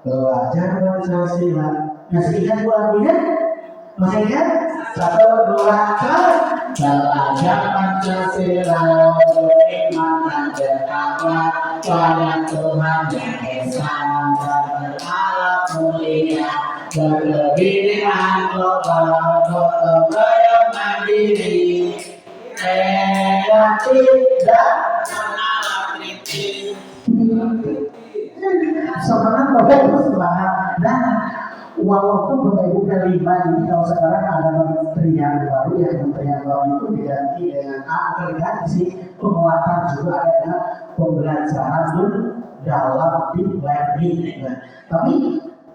[SPEAKER 6] belajar Pancasila. Masih ingat Bu Aminah? Masih ingat? 1, 2, 3. Belajar Pancasila, beriman dan bertakwa pada Tuhan yang Esa dan berakhlak mulia, berkebinekaan global, berkembang mandiri, kreatif dan semangat Bapak Ibu semangat. Nah, walaupun Bapak Ibu kelima ini kalau sekarang ada kementerian baru ya, kementerian baru itu diganti dengan berganti sih, penguatan juga ada dengan pembelajaran dalam deep learning. Nah, tapi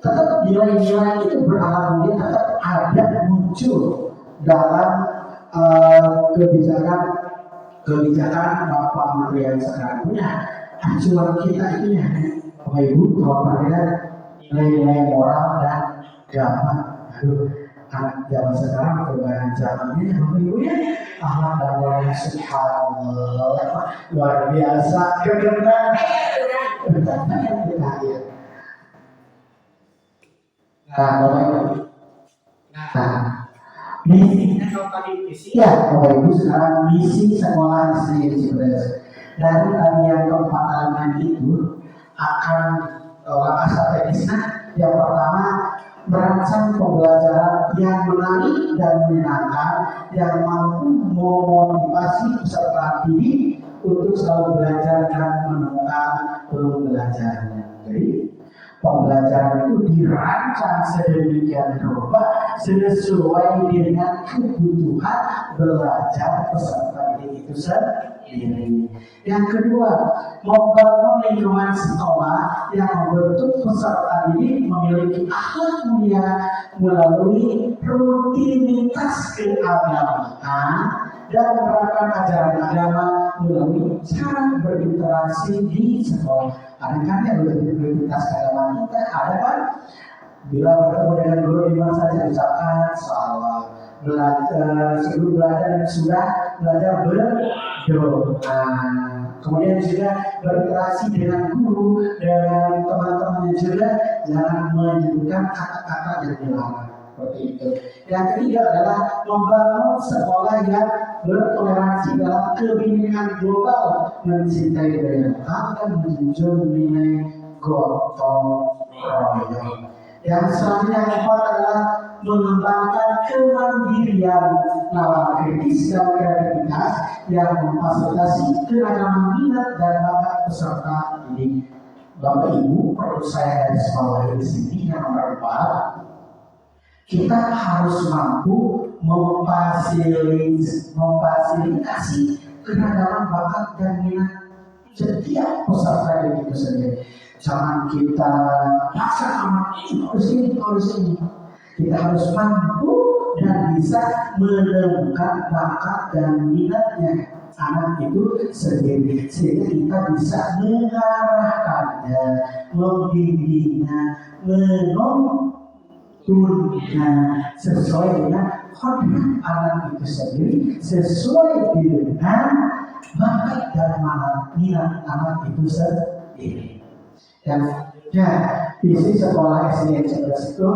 [SPEAKER 6] tetap nilai-nilai itu beralhamdulillah tetap ada muncul dalam kebijakan Bapak Menteri yang sekarang punya. Acuan kita itu ya Bapak Ibu, kalau perhatikan nilai-nilai moral dan agama. Aduh, anak zaman sekarang perubahan zamannya ya Bapak Ibu ya, akhlak dan moralnya subhanallah luar biasa kebenaran. Nah, Bapak Ibu. Nah, misi ya Bapak Ibu sekarang misi sekolah SD Cibres. Dari tadi yang keempat elemen itu akan langkah strategisnya yang pertama merancang pembelajaran yang menarik dan menyenangkan yang mampu memotivasi peserta didik untuk selalu belajar dan menemukan peluang belajarnya. Jadi pembelajaran itu dirancang sedemikian rupa sesuai dengan kebutuhan belajar peserta didik itu sendiri. Yang kedua, membangun lingkungan sekolah yang membentuk peserta didik memiliki akhlak mulia melalui rutinitas keagamaan dan menerapkan ajaran agama melalui cara berinteraksi di sekolah. Adakah yang rutinitas keagamaan kita? Ada kan? Bila bertemu dengan guru di mana saja ucapkan salam. Sebelum belajar dan sudah belajar berdoa. Kemudian juga berinteraksi dengan guru dan teman-temannya juga, jangan menyebutkan kata-kata yang dilarang seperti itu. Yang ketiga adalah membangun sekolah yang bertoleransi dalam kebinekaan global, mencintai budaya lokal dan menjunjung nilai gotong royong. Yang selanjutnya yang keempat adalah mengembangkan kemandirian nalar kritis dan kreativitas yang memfasilitasi keragaman minat dan bakat peserta didik. Bapak Ibu, perlu saya dari sekolah di sini yang nomor 4, kita harus mampu memfasilitasi keragaman bakat dan minat setiap peserta didik itu sendiri. Jangan kita paksa anak ini harus ini. Kita harus mampu dan bisa menemukan bakat dan minatnya anak itu sendiri, sehingga kita bisa mengarahkannya, membimbingnya, menuntunnya sesuai dengan kodrat anak itu sendiri, sesuai dengan bakat dan minat anak itu sendiri. Dan visi sekolah SD Cibres itu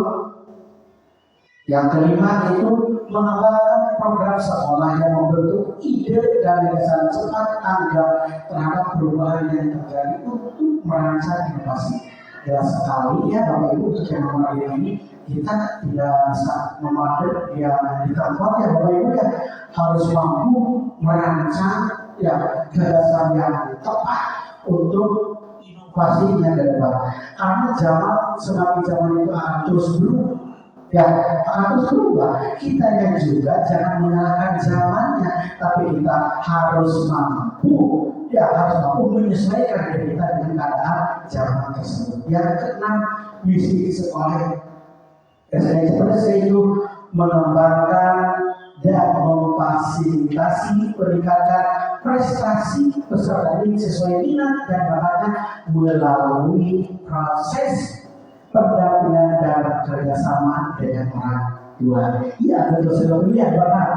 [SPEAKER 6] yang kelima itu mengembangkan program sekolah yang membentuk ide dan gagasan cepat tanggap terhadap perubahan yang terjadi untuk merancang inovasi. jelas sekali ya Bapak Ibu untuk yang nomor ini kita tidak bisa memadai ya di tempat ya Bapak Ibu ya harus mampu merancang ya gagasan yang tepat untuk inovasinya ke depan. Karena zaman semakin zaman itu akan terus berubah. Ya, akan terus berubah. Kita yang juga jangan menyalahkan zamannya, tapi kita harus mampu menyesuaikan diri kita dengan keadaan zaman tersebut. Yang keenam, misi sekolah SDG itu mengembangkan dan memfasilitasi peningkatan prestasi peserta didik sesuai minat dan bakatnya melalui proses pendampingan dan kerjasama dengan orang tua. Iya betul sekali ya Bapak.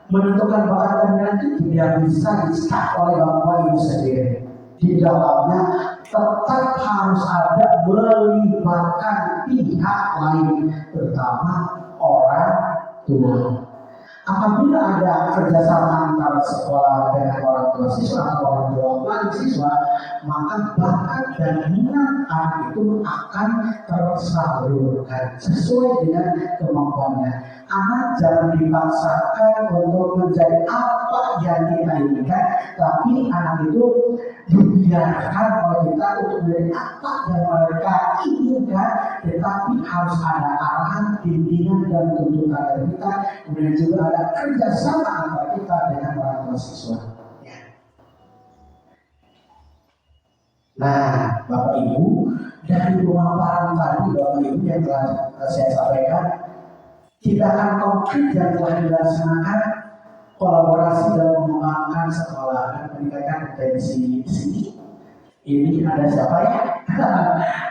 [SPEAKER 6] Menentukan bakat dan minat itu tidak bisa di-start oleh Bapak Ibu sendiri. Di dalamnya tetap harus ada melibatkan pihak lain, terutama orang tua. Apabila ada kerjasama antara sekolah dengan orang tua siswa atau orang tua mahasiswa, maka bakat dan minat anak itu akan tersalurkan sesuai dengan kemampuannya. Anak jangan dipaksakan untuk menjadi apa yang kita inginkan, tapi anak itu dibiarkan oleh kita untuk menjadi apa yang mereka inginkan, tetapi harus ada arahan, bimbingan dan tuntunan dari kita, kemudian juga ada kerjasama antara kita dengan orang tua siswa. Nah, Bapak Ibu, dari pemaparan tadi Bapak Ibu yang telah saya sampaikan, tindakan konkret yang telah dilaksanakan kolaborasi dalam mengembangkan sekolah dan peningkatan kompetensi di sini. Ini ada siapa ya?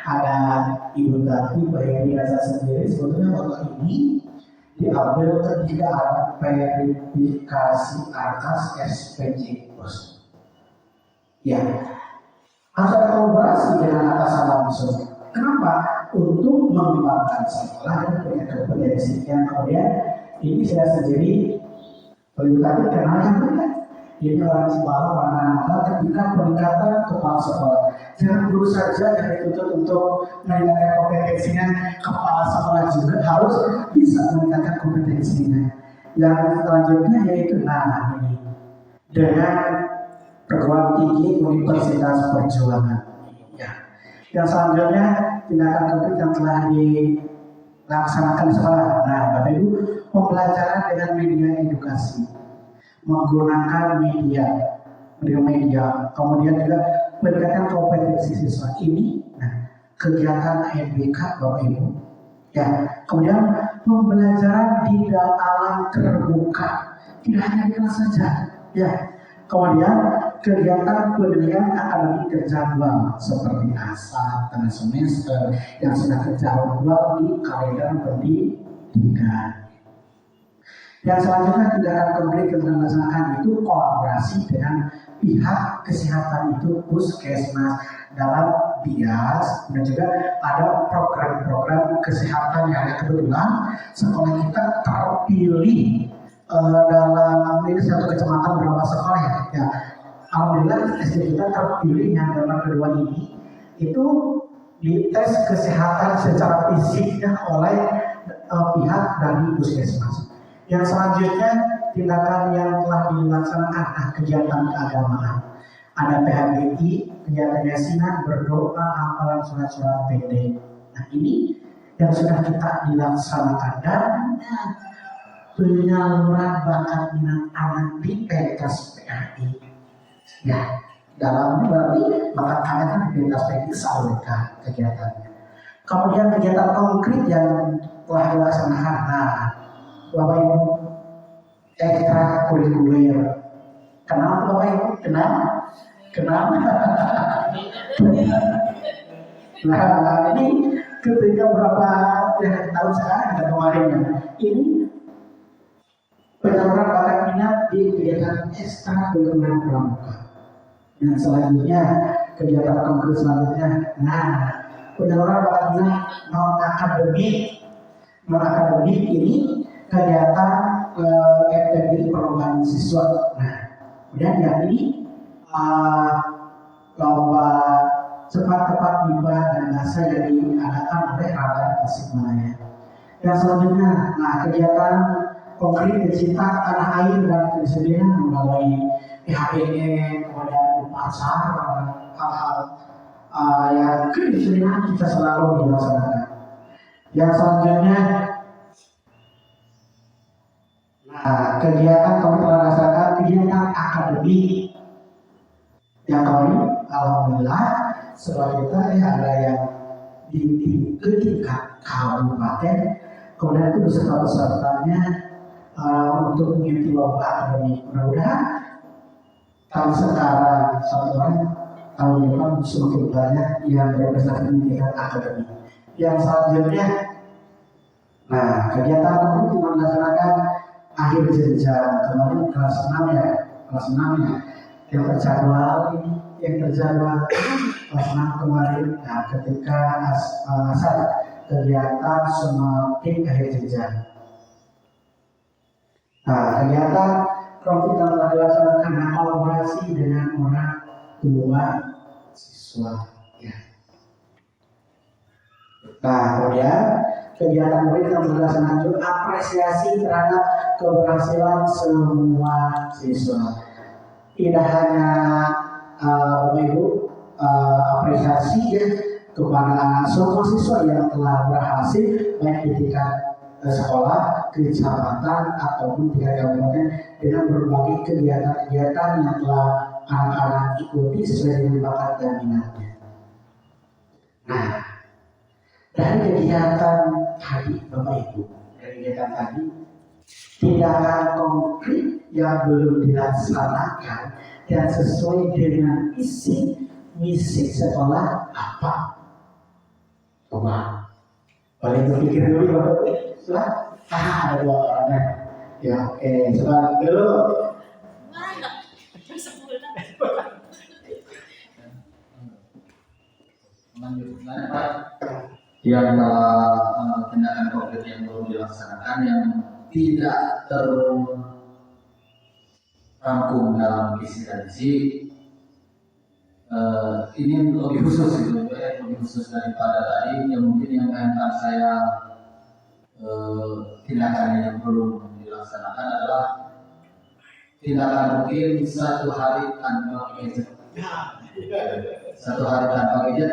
[SPEAKER 6] Ada Ibu Tati, Pak Heri Rasa sendiri. Sebetulnya waktu ini diambil ketika ada verifikasi atas SPJ bos. Ya, ada kolaborasi dengan atasan langsung. Kenapa? Untuk mengembangkan sekolah dan punya kompetensi yang kemudian ini saya sendiri Ibu Tati kenal yang benar. Ini orang Cibalau, orang Anambas ketika peningkatan kepala sekolah. Jangan dulu saja yang dituntut untuk meningkatkan kompetensinya, kepala sekolah juga harus bisa meningkatkan kompetensinya. Yang selanjutnya yaitu ini dengan perguruan tinggi Universitas Perjuangan. Ya. Yang selanjutnya tindakan konkret yang telah dilaksanakan sekolah. Nah, Bapak Ibu, pembelajaran dengan media edukasi, menggunakan media, kemudian juga peningkatan kompetensi siswa ini. Nah, kegiatan AMBK Bapak Ibu. Ya, kemudian pembelajaran di alam terbuka, tidak hanya di kelas saja. Ya, kemudian kegiatan penilaian akademik terjadwal seperti ASA tengah semester yang sudah terjadwal di kalender pendidikan. Yang selanjutnya tindakan konkret yang dilaksanakan itu kolaborasi dengan pihak kesehatan itu puskesmas dalam bias dan juga ada program-program kesehatan yang kebetulan sekolah kita terpilih dalam ini satu kecamatan berapa sekolah ya. Alhamdulillah SD kita terpilih yang dalam kedua ini itu dites kesehatan secara fisiknya oleh pihak dari puskesmas. Yang selanjutnya tindakan yang telah dilaksanakan kegiatan keagamaan. Ada PHBI, kegiatan yasinan, berdoa, hafalan surat-surat pendek. Nah ini yang sudah kita dilaksanakan dan penyaluran bakat minat anak di pentas PHI. Ya, dalam berarti bakat anak kan di pentas PHI salurkan kegiatannya. Kemudian kegiatan konkret yang telah dilaksanakan. Nah, Bapak Ibu, ekstra kurikuler. Kenapa Bapak Ibu? Kenapa? Nah, ini ketika berapa tahun sekarang dan kemarin ini penyaluran bakat minat di kegiatan ekstra kurikuler pramuka. Dan selanjutnya kegiatan konkret selanjutnya, penyaluran bakat minat non akademik ini kegiatan FTB perubahan siswa. Nah, kemudian yang ini lomba cepat tempat bimbang dan bahasa yang diadakan oleh Radar Tasikmalaya. Yang selanjutnya, nah kegiatan konkret pecinta tanah air dan kedisiplinan melalui PHBN, kemudian upacara, hal-hal yang kedisiplinan kita selalu dilaksanakan. Yang selanjutnya, nah kegiatan kami telah laksanakan kegiatan akademik yang kami alhamdulillah setelah kita ada yang di tingkat kabupaten, kemudian itu beserta-besertanya untuk mengikuti lomba akademik. Mudah-mudahan tahun sekarang satu orang tahun depan semakin banyak yang berprestasi di tingkat akademik. Yang selanjutnya, nah kegiatan ini kita melaksanakan akhir jenjang kemarin kelas 6 ya, yang terjadwal kelas 6 kemarin. Nah ketika kegiatan semakin akhir jenjang. Nah, kegiatan kalau kita telah dilaksanakan kolaborasi dengan orang tua siswa. Ya. Nah, kemudian kegiatan murid yang dilaksanakan juga apresiasi terhadap keberhasilan semua siswa. Tidak hanya Bapak Ibu apresiasi ya kepada semua siswa yang telah berhasil baik di tingkat sekolah, kecamatan ataupun tingkat kabupaten dengan berbagai kegiatan-kegiatan yang telah anak-anak ikuti sesuai dengan bakat dan minatnya. Nah, dari kegiatan tadi Bapak Ibu, tindakan konkret yang belum dilaksanakan dan sesuai dengan isi misi sekolah apa? Coba, boleh berpikir dulu Bapak Ibu. Ada dua orang ya, oke, coba dulu.
[SPEAKER 3] Yang tindakan konkret yang belum dilaksanakan yang tidak terangkum dalam visi dan misi ini lebih khusus gitu, lebih khusus daripada tadi yang mungkin yang akan saya tindakan yang belum dilaksanakan adalah tindakan mungkin satu hari tanpa gadget.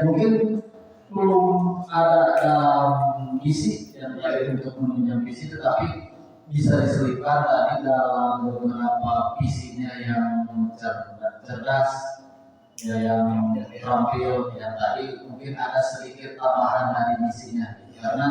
[SPEAKER 3] Mungkin belum ada dalam misi yang lain untuk menunjang visi, tetapi bisa diselipkan tadi dalam beberapa visinya yang cerdas, ya, yang terampil, yang tadi mungkin ada sedikit tambahan dari misinya, karena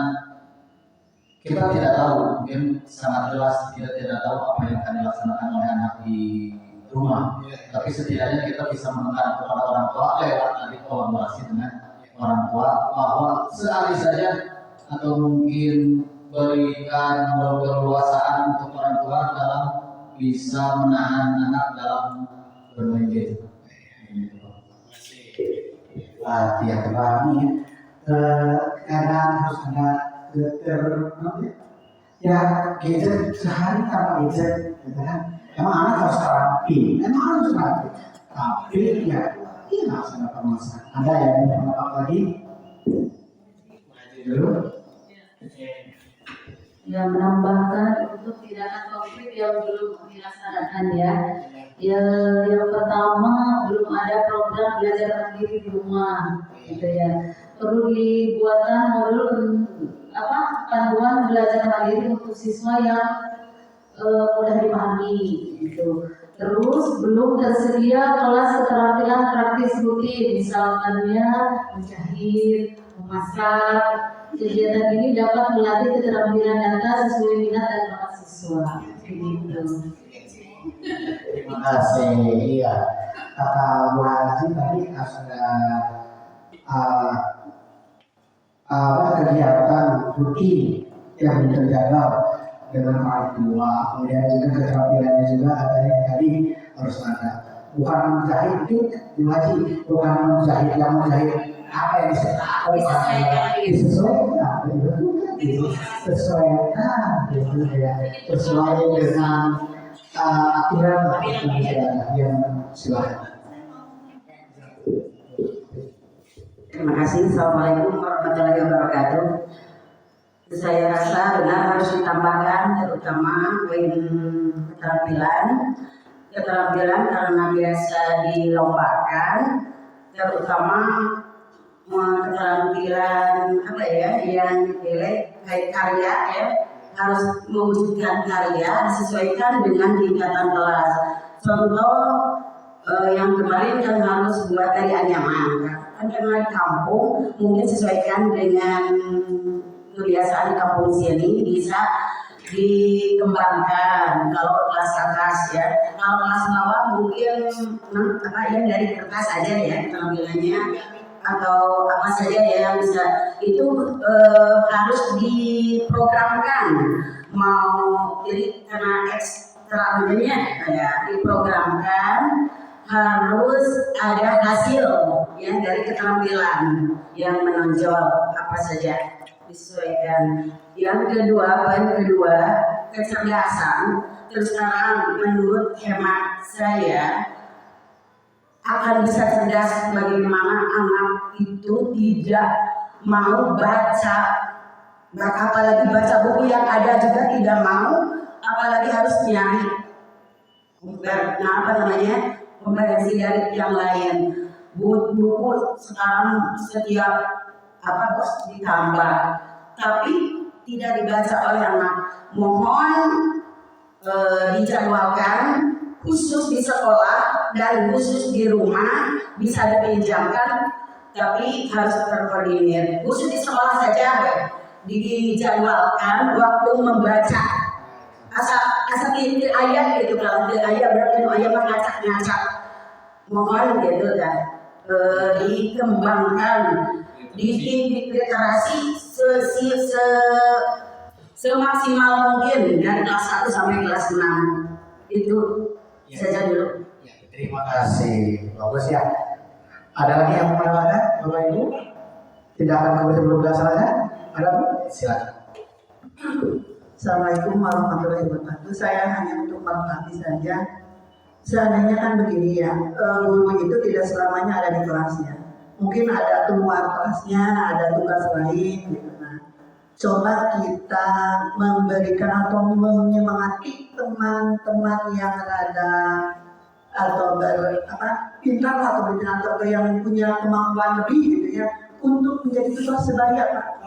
[SPEAKER 3] kita tidak tahu, mungkin sangat jelas kita tidak tahu apa yang akan dilaksanakan oleh anak di rumah, tapi setidaknya kita bisa menekan kepada orang tua lewat tadi kolaborasi dengan orang tua bahwa sekali saja atau mungkin berikan keleluasaan untuk orang tua dalam bisa menahan anak dalam bermain game.
[SPEAKER 6] Latihan kami kadang harus ada ya gadget sehari tanpa gadget, gitu kan? Emang anak harus terapi, tapi ya nggak ada permasalahan. Ada yang mau pendapat lagi? Dulu.
[SPEAKER 8] Yang menambahkan untuk tindakan konkret yang belum dilaksanakan ya. Yang pertama, belum ada program belajar mandiri di rumah, gitu ya. Perlu dibuatkan modul panduan belajar mandiri untuk siswa yang mudah dipahami, gitu. Terus belum tersedia kelas keterampilan praktis rutin, misalnya menjahit, memasak. Kegiatan ini dapat melatih keterampilan data sesuai minat dan bakat siswa. Gitu.
[SPEAKER 6] Terima kasih. Iya, kata Bu Haji tadi ada kegiatan rutin yang terjadwal dengan orang tua, kemudian juga keterampilannya juga ada yang tadi harus ada. Bukan menjahit itu diwajib, bukan menjahit yang menjahit apa yang disesuaikan, sesuai dengan aturan yang silakan.
[SPEAKER 9] Terima kasih. Assalamualaikum warahmatullahi wabarakatuh. Saya rasa benar harus ditambahkan terutama poin keterampilan karena biasa dilombakan, terutama keterampilan yang dipilih baik karya harus mewujudkan karya disesuaikan dengan tingkatan kelas. Contoh yang kemarin kan harus buat dari anyaman. Dengan kampung mungkin sesuaikan dengan kebiasaan di kampung sini bisa dikembangkan kalau kelas atas ya. Kalau kelas bawah mungkin yang dari kertas aja ya tampilannya atau apa saja ya yang bisa itu harus diprogramkan mau jadi karena ekstra ya diprogramkan harus ada hasil yang dari keterampilan yang menonjol apa saja disesuaikan. Yang kedua, poin kedua, kecerdasan. Terus terang menurut hemat saya akan bisa cerdas bagaimana anak itu tidak mau baca, apalagi baca buku yang ada juga tidak mau, apalagi harus nyari kompetensi dari yang lain. Buku sekarang setiap ditambah, tapi tidak dibaca oleh anak. Mohon dijadwalkan khusus di sekolah dan khusus di rumah bisa dipinjamkan, tapi harus terkoordinir. Khusus di sekolah saja dijadwalkan waktu membaca. Asal titik ayat gitu, kalau titik ayat berarti ayat ngacak. Mohon gitu kan dikembangkan di literasi semaksimal mungkin dari kelas 1 sampai kelas 6 itu saja dulu.
[SPEAKER 6] Terima kasih, bagus ya. Ada lagi yang mau menambahkan, Bapak Ibu? Tidak akan kembali sebelum dilaksanakan? Ada Bu? Silakan.
[SPEAKER 2] Assalamualaikum warahmatullahi wabarakatuh. Saya hanya untuk melengkapi saja. Seandainya kan begini ya, guru itu tidak selamanya ada di kelasnya. Mungkin ada keluar kelasnya, ada tugas lain gitu. Nah, coba kita memberikan atau menyemangati teman-teman yang ada atau pintar atau yang punya kemampuan lebih gitu ya, untuk menjadi tutor sebaya, Pak.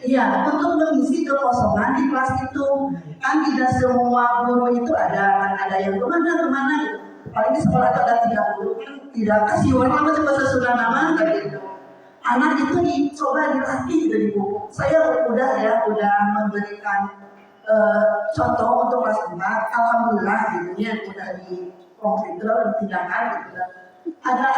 [SPEAKER 2] Iya, untuk mengisi kekosongan di kelas itu. Kan tidak semua guru itu ada yang kemana gitu. Paling di sekolah ada 30 kan tidak kasih warna macam sesudah nama gitu. Anak itu dicoba dilatih dari buku. Saya udah memberikan contoh untuk kelas 4, alhamdulillah gitu ya, udah di komputer ditindakan gitu. Ada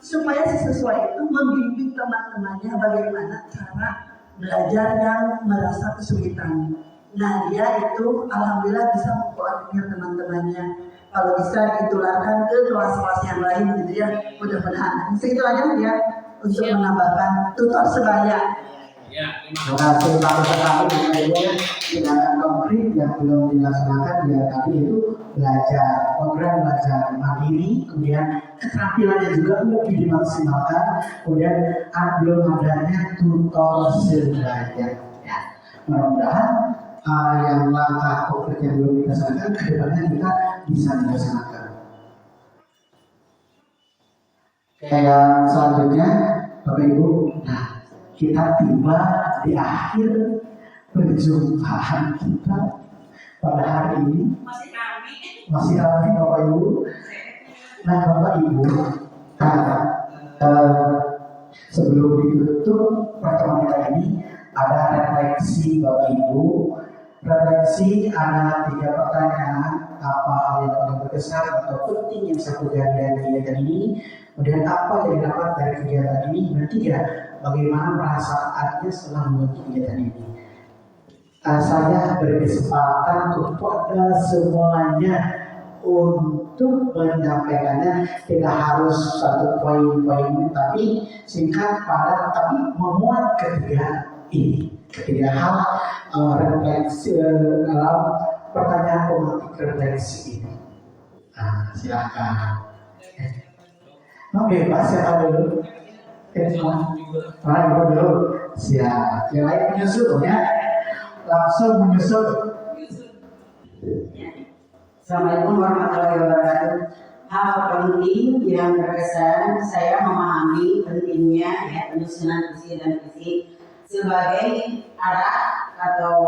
[SPEAKER 2] supaya siswa itu membimbing teman-temannya bagaimana cara belajar yang merasa kesulitan. Nah, dia itu alhamdulillah bisa mengkoordinir teman-temannya. Kalau bisa ditularkan ke kelas-kelas yang lain gitu ya, mudah-mudahan. Segitu aja ya untuk menambahkan tutor sebaya.
[SPEAKER 5] Ya,
[SPEAKER 1] Terima kasih Pak Ketua. Tindakan konkret yang belum dilaksanakan ya tadi itu program belajar mandiri, kemudian keterampilannya juga lebih dimaksimalkan, kemudian belum adanya tutor sebaya. Ya, mudah-mudahan yang langkah konkret yang belum dilaksanakan kedepannya kita bisa dilaksanakan. Yang selanjutnya Bapak Ibu, nah kita tiba di akhir perjumpaan kita pada hari ini. Masih ramai Bapak Ibu. Nah Bapak Ibu, sebelum ditutup pertemuan kita ini ada refleksi Bapak Ibu. Refleksi ada 3 pertanyaan, apa hal yang paling berkesan atau penting yang saya pelajari dari kegiatan ini, kemudian apa yang dapat dari kegiatan ini, dan 3, bagaimana perasaannya setelah mengikuti kegiatan ini. Saya berkesempatan kepada semuanya untuk menyampaikannya, tidak harus satu poin-poin, tapi singkat, padat, tapi memuat ketiga hal refleksi dalam pertanyaan pematik refleksi ini. Nah, silakan. Bebas ya Pak dulu. Ibu dulu. Siap. Yang lain menyusul ya. Langsung menyusul.
[SPEAKER 9] Assalamualaikum warahmatullahi wabarakatuh. Hal penting yang berkesan, saya memahami pentingnya ya penyusunan visi dan misi sebagai arah atau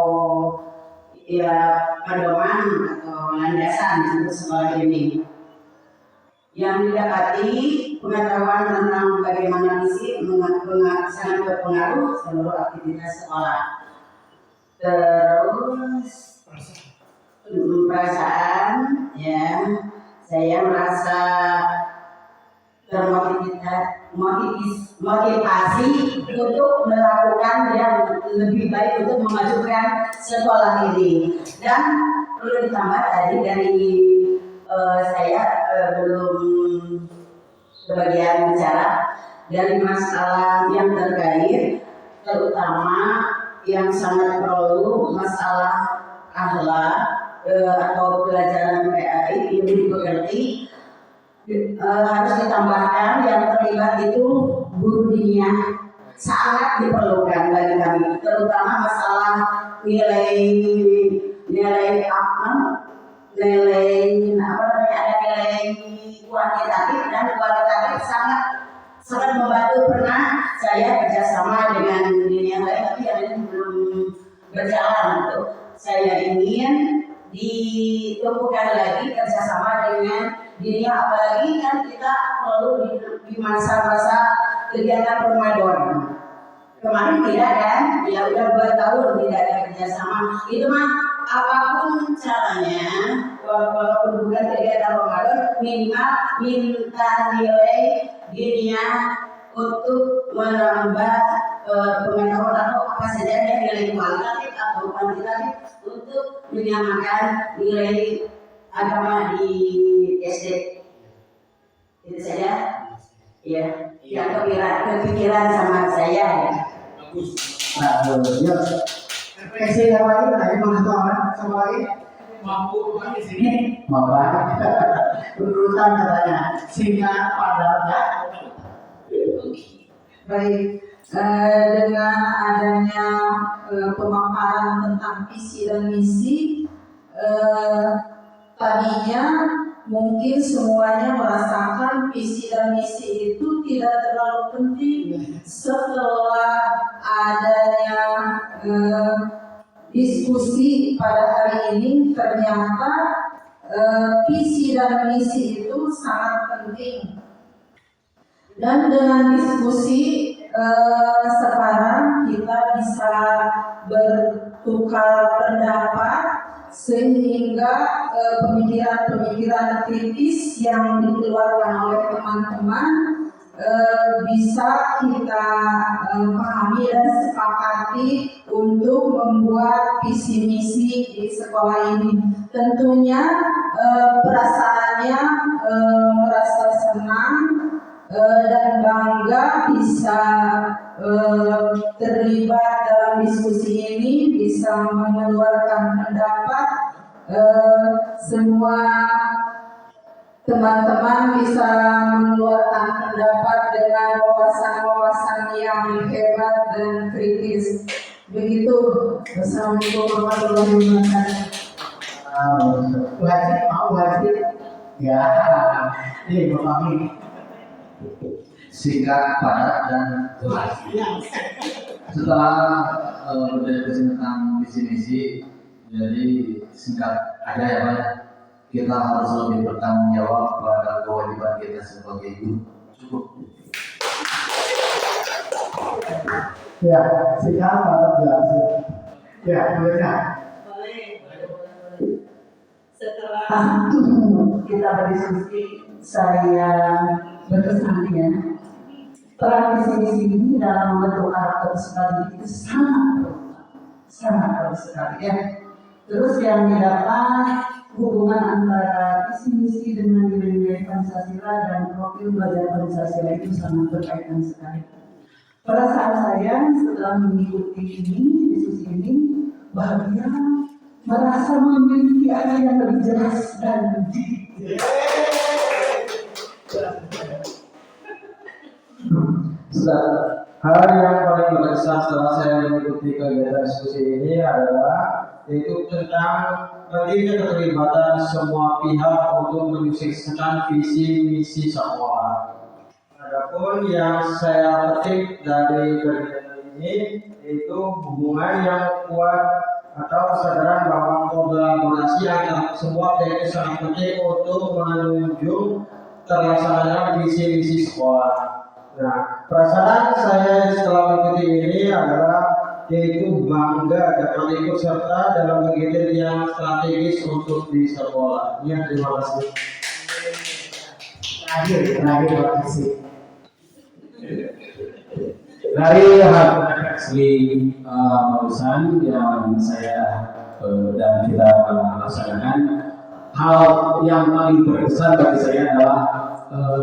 [SPEAKER 9] ya pedoman atau landasan untuk sekolah ini. Yang didapati pengetahuan tentang bagaimana misi sangat berpengaruh seluruh aktivitas sekolah. Terus perasaan ya saya merasa termotivasi untuk melakukan yang lebih baik untuk memajukan sekolah ini. Dan perlu ditambah tadi dari saya belum sebagian bicara dari masalah yang terkait, terutama yang sangat perlu masalah akhlak atau pelajaran PAI yang dimengerti. Harus ditambahkan yang terlibat itu guru dinia sangat diperlukan bagi kami, terutama masalah nilai kuantitatif dan kualitatif sangat membantu. Pernah saya kerjasama dengan dunia yang lain, tapi yang ini belum berjalan. Untuk saya ingin ditumbuhkan lagi kerjasama dengan dunia, apalagi kan kita perlu di masa-masa kegiatan Ramadan. Kemarin tidak kan? Ya udah 2 tahun tidak ada kerjasama. Itu mah apapun caranya, walaupun bukan kegiatan Ramadan, minimal minta nilai dunia untuk menambah pengetahuan atau apa saja yang nilai kualitatif atau kuantitatif untuk menyamakan nilai agama di SD. Itu saja. Ya, yang kepikiran sama saya.
[SPEAKER 1] Yuk. Kasih yang lain, tadi mana tuh orang? Sama lagi?
[SPEAKER 5] Mampu di sini.
[SPEAKER 1] Mama. Urutan katanya. Singkat padat ya.
[SPEAKER 7] Baik, dengan adanya pemaparan tentang visi dan misi, tadinya mungkin semuanya merasakan visi dan misi itu tidak terlalu penting. Setelah adanya diskusi pada hari ini, ternyata visi dan misi itu sangat penting. Dan dengan diskusi sekarang kita bisa bertukar pendapat sehingga pemikiran-pemikiran kritis yang dikeluarkan oleh teman-teman bisa kita pahami dan sepakati untuk membuat visi misi di sekolah ini. Tentunya perasaannya merasa senang dan bangga bisa terlibat dalam diskusi ini, bisa mengeluarkan pendapat. Semua teman-teman bisa mengeluarkan pendapat dengan wawasan-wawasan yang hebat dan kritis. Begitu. Wassalamualaikum warahmatullahi wabarakatuh.
[SPEAKER 1] Wajib. Ya, ini Bapak ini.
[SPEAKER 3] Singkat, padat, dan jelas. Setelah berdiskusi tentang visi misi, jadi singkat aja ya Pak. Kita harus lebih bertanggung jawab pada kewajiban kita sebagai guru. Cukup.
[SPEAKER 1] Ya, singkat padat jelas. Ya, bolehnya.
[SPEAKER 9] Setelah kita berdiskusi, saya berkesan ya, peran visi-misi ini dalam membentuk karakter sekali itu sangat perlu sekali ya. Terus yang didapat hubungan antara visi-misi dengan nilai-nilai Pancasila dan profil belajar Pancasila itu sangat berkaitan sekali. Perasaan saya setelah mengikuti diskusi ini bahagia, merasa memiliki arah yang lebih jelas dan
[SPEAKER 3] Sudah
[SPEAKER 6] Hal yang paling berkesan setelah saya mengikuti kegiatan diskusi ini adalah yaitu tentang pentingnya keterlibatan semua pihak untuk menyukseskan visi misi sekolah. Adapun yang saya petik dari kegiatan ini yaitu hubungan yang kuat atau kesadaran bahwa kolaborasi antara semua pihak sangat penting untuk menunjang terlaksananya visi misi sekolah. Nah, perasaan saya setelah mengikuti ini adalah yaitu bangga dapat ikut serta dalam kegiatan yang strategis untuk di sekolah. Ya, terima kasih.
[SPEAKER 1] Terakhir, terima kasih.
[SPEAKER 4] Dari hal refleksi barusan yang saya dan kita laksanakan, hal yang paling berkesan bagi saya adalah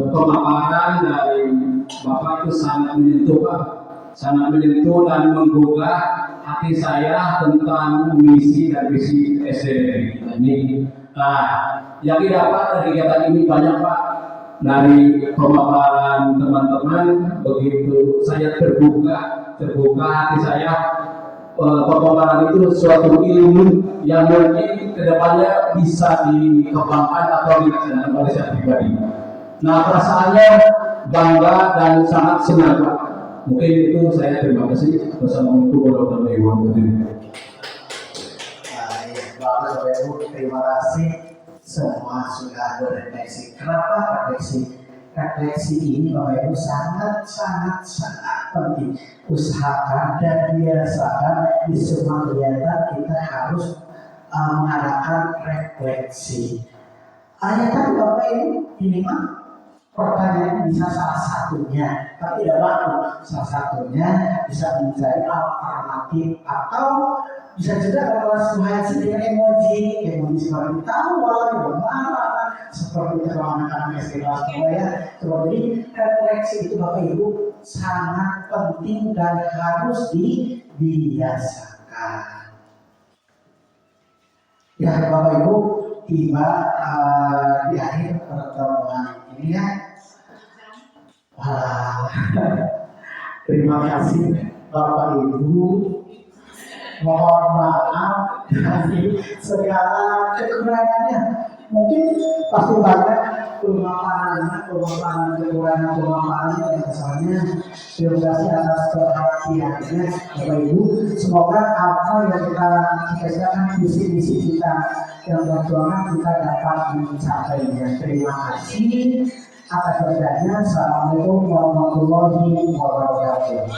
[SPEAKER 4] pemaparan dari Bapak itu sangat menyentuh dan menggugah hati saya tentang misi dan visi SD kita ini. Nah, yang didapat dari kegiatan ini banyak Pak. Dari pemaparan teman-teman, begitu saya terbuka hati saya. Pemaparan itu suatu ilmu yang mungkin kedepannya bisa dikembangkan atau dilaksanakan oleh saya pribadi. Nah, perasaannya bangga dan sangat senang Pak. Mungkin itu saya terima kasih. Wassalamualaikum warahmatullahi wabarakatuh.
[SPEAKER 1] Baik, Bapak Bapak Ibu, terima kasih. Semua sudah berefleksi. Kenapa refleksi? Refleksi ini Bapak Ibu sangat penting. Usahakan dan biasakan di semua kegiatan kita harus mengadakan refleksi. Tadi Bapak Ibu ini mah pertanyaan bisa salah satunya, tapi tidak baku. Salah satunya bisa menjadi alternatif atau bisa juga kalau situasi dengan emoji seperti tawa, marah, seperti kalau anak-anak SD kelas 2 ya. Jadi refleksi itu Bapak Ibu sangat penting dan harus dibiasakan. Ya Bapak Ibu, tiba di akhir pertemuan ini ya. Wah, terima kasih Bapak Ibu. Mohon maaf dari segala kekurangannya. Mungkin pasti banyak pemaparan yang kesannya. Terima kasih atas perhatiannya Bapak Ibu. Semoga apa yang kita kerjakan, visi-visi kita yang berjuangan kita dapat mencapainya. Terima kasih atas kerjanya. Assalamualaikum warahmatullahi wabarakatuh.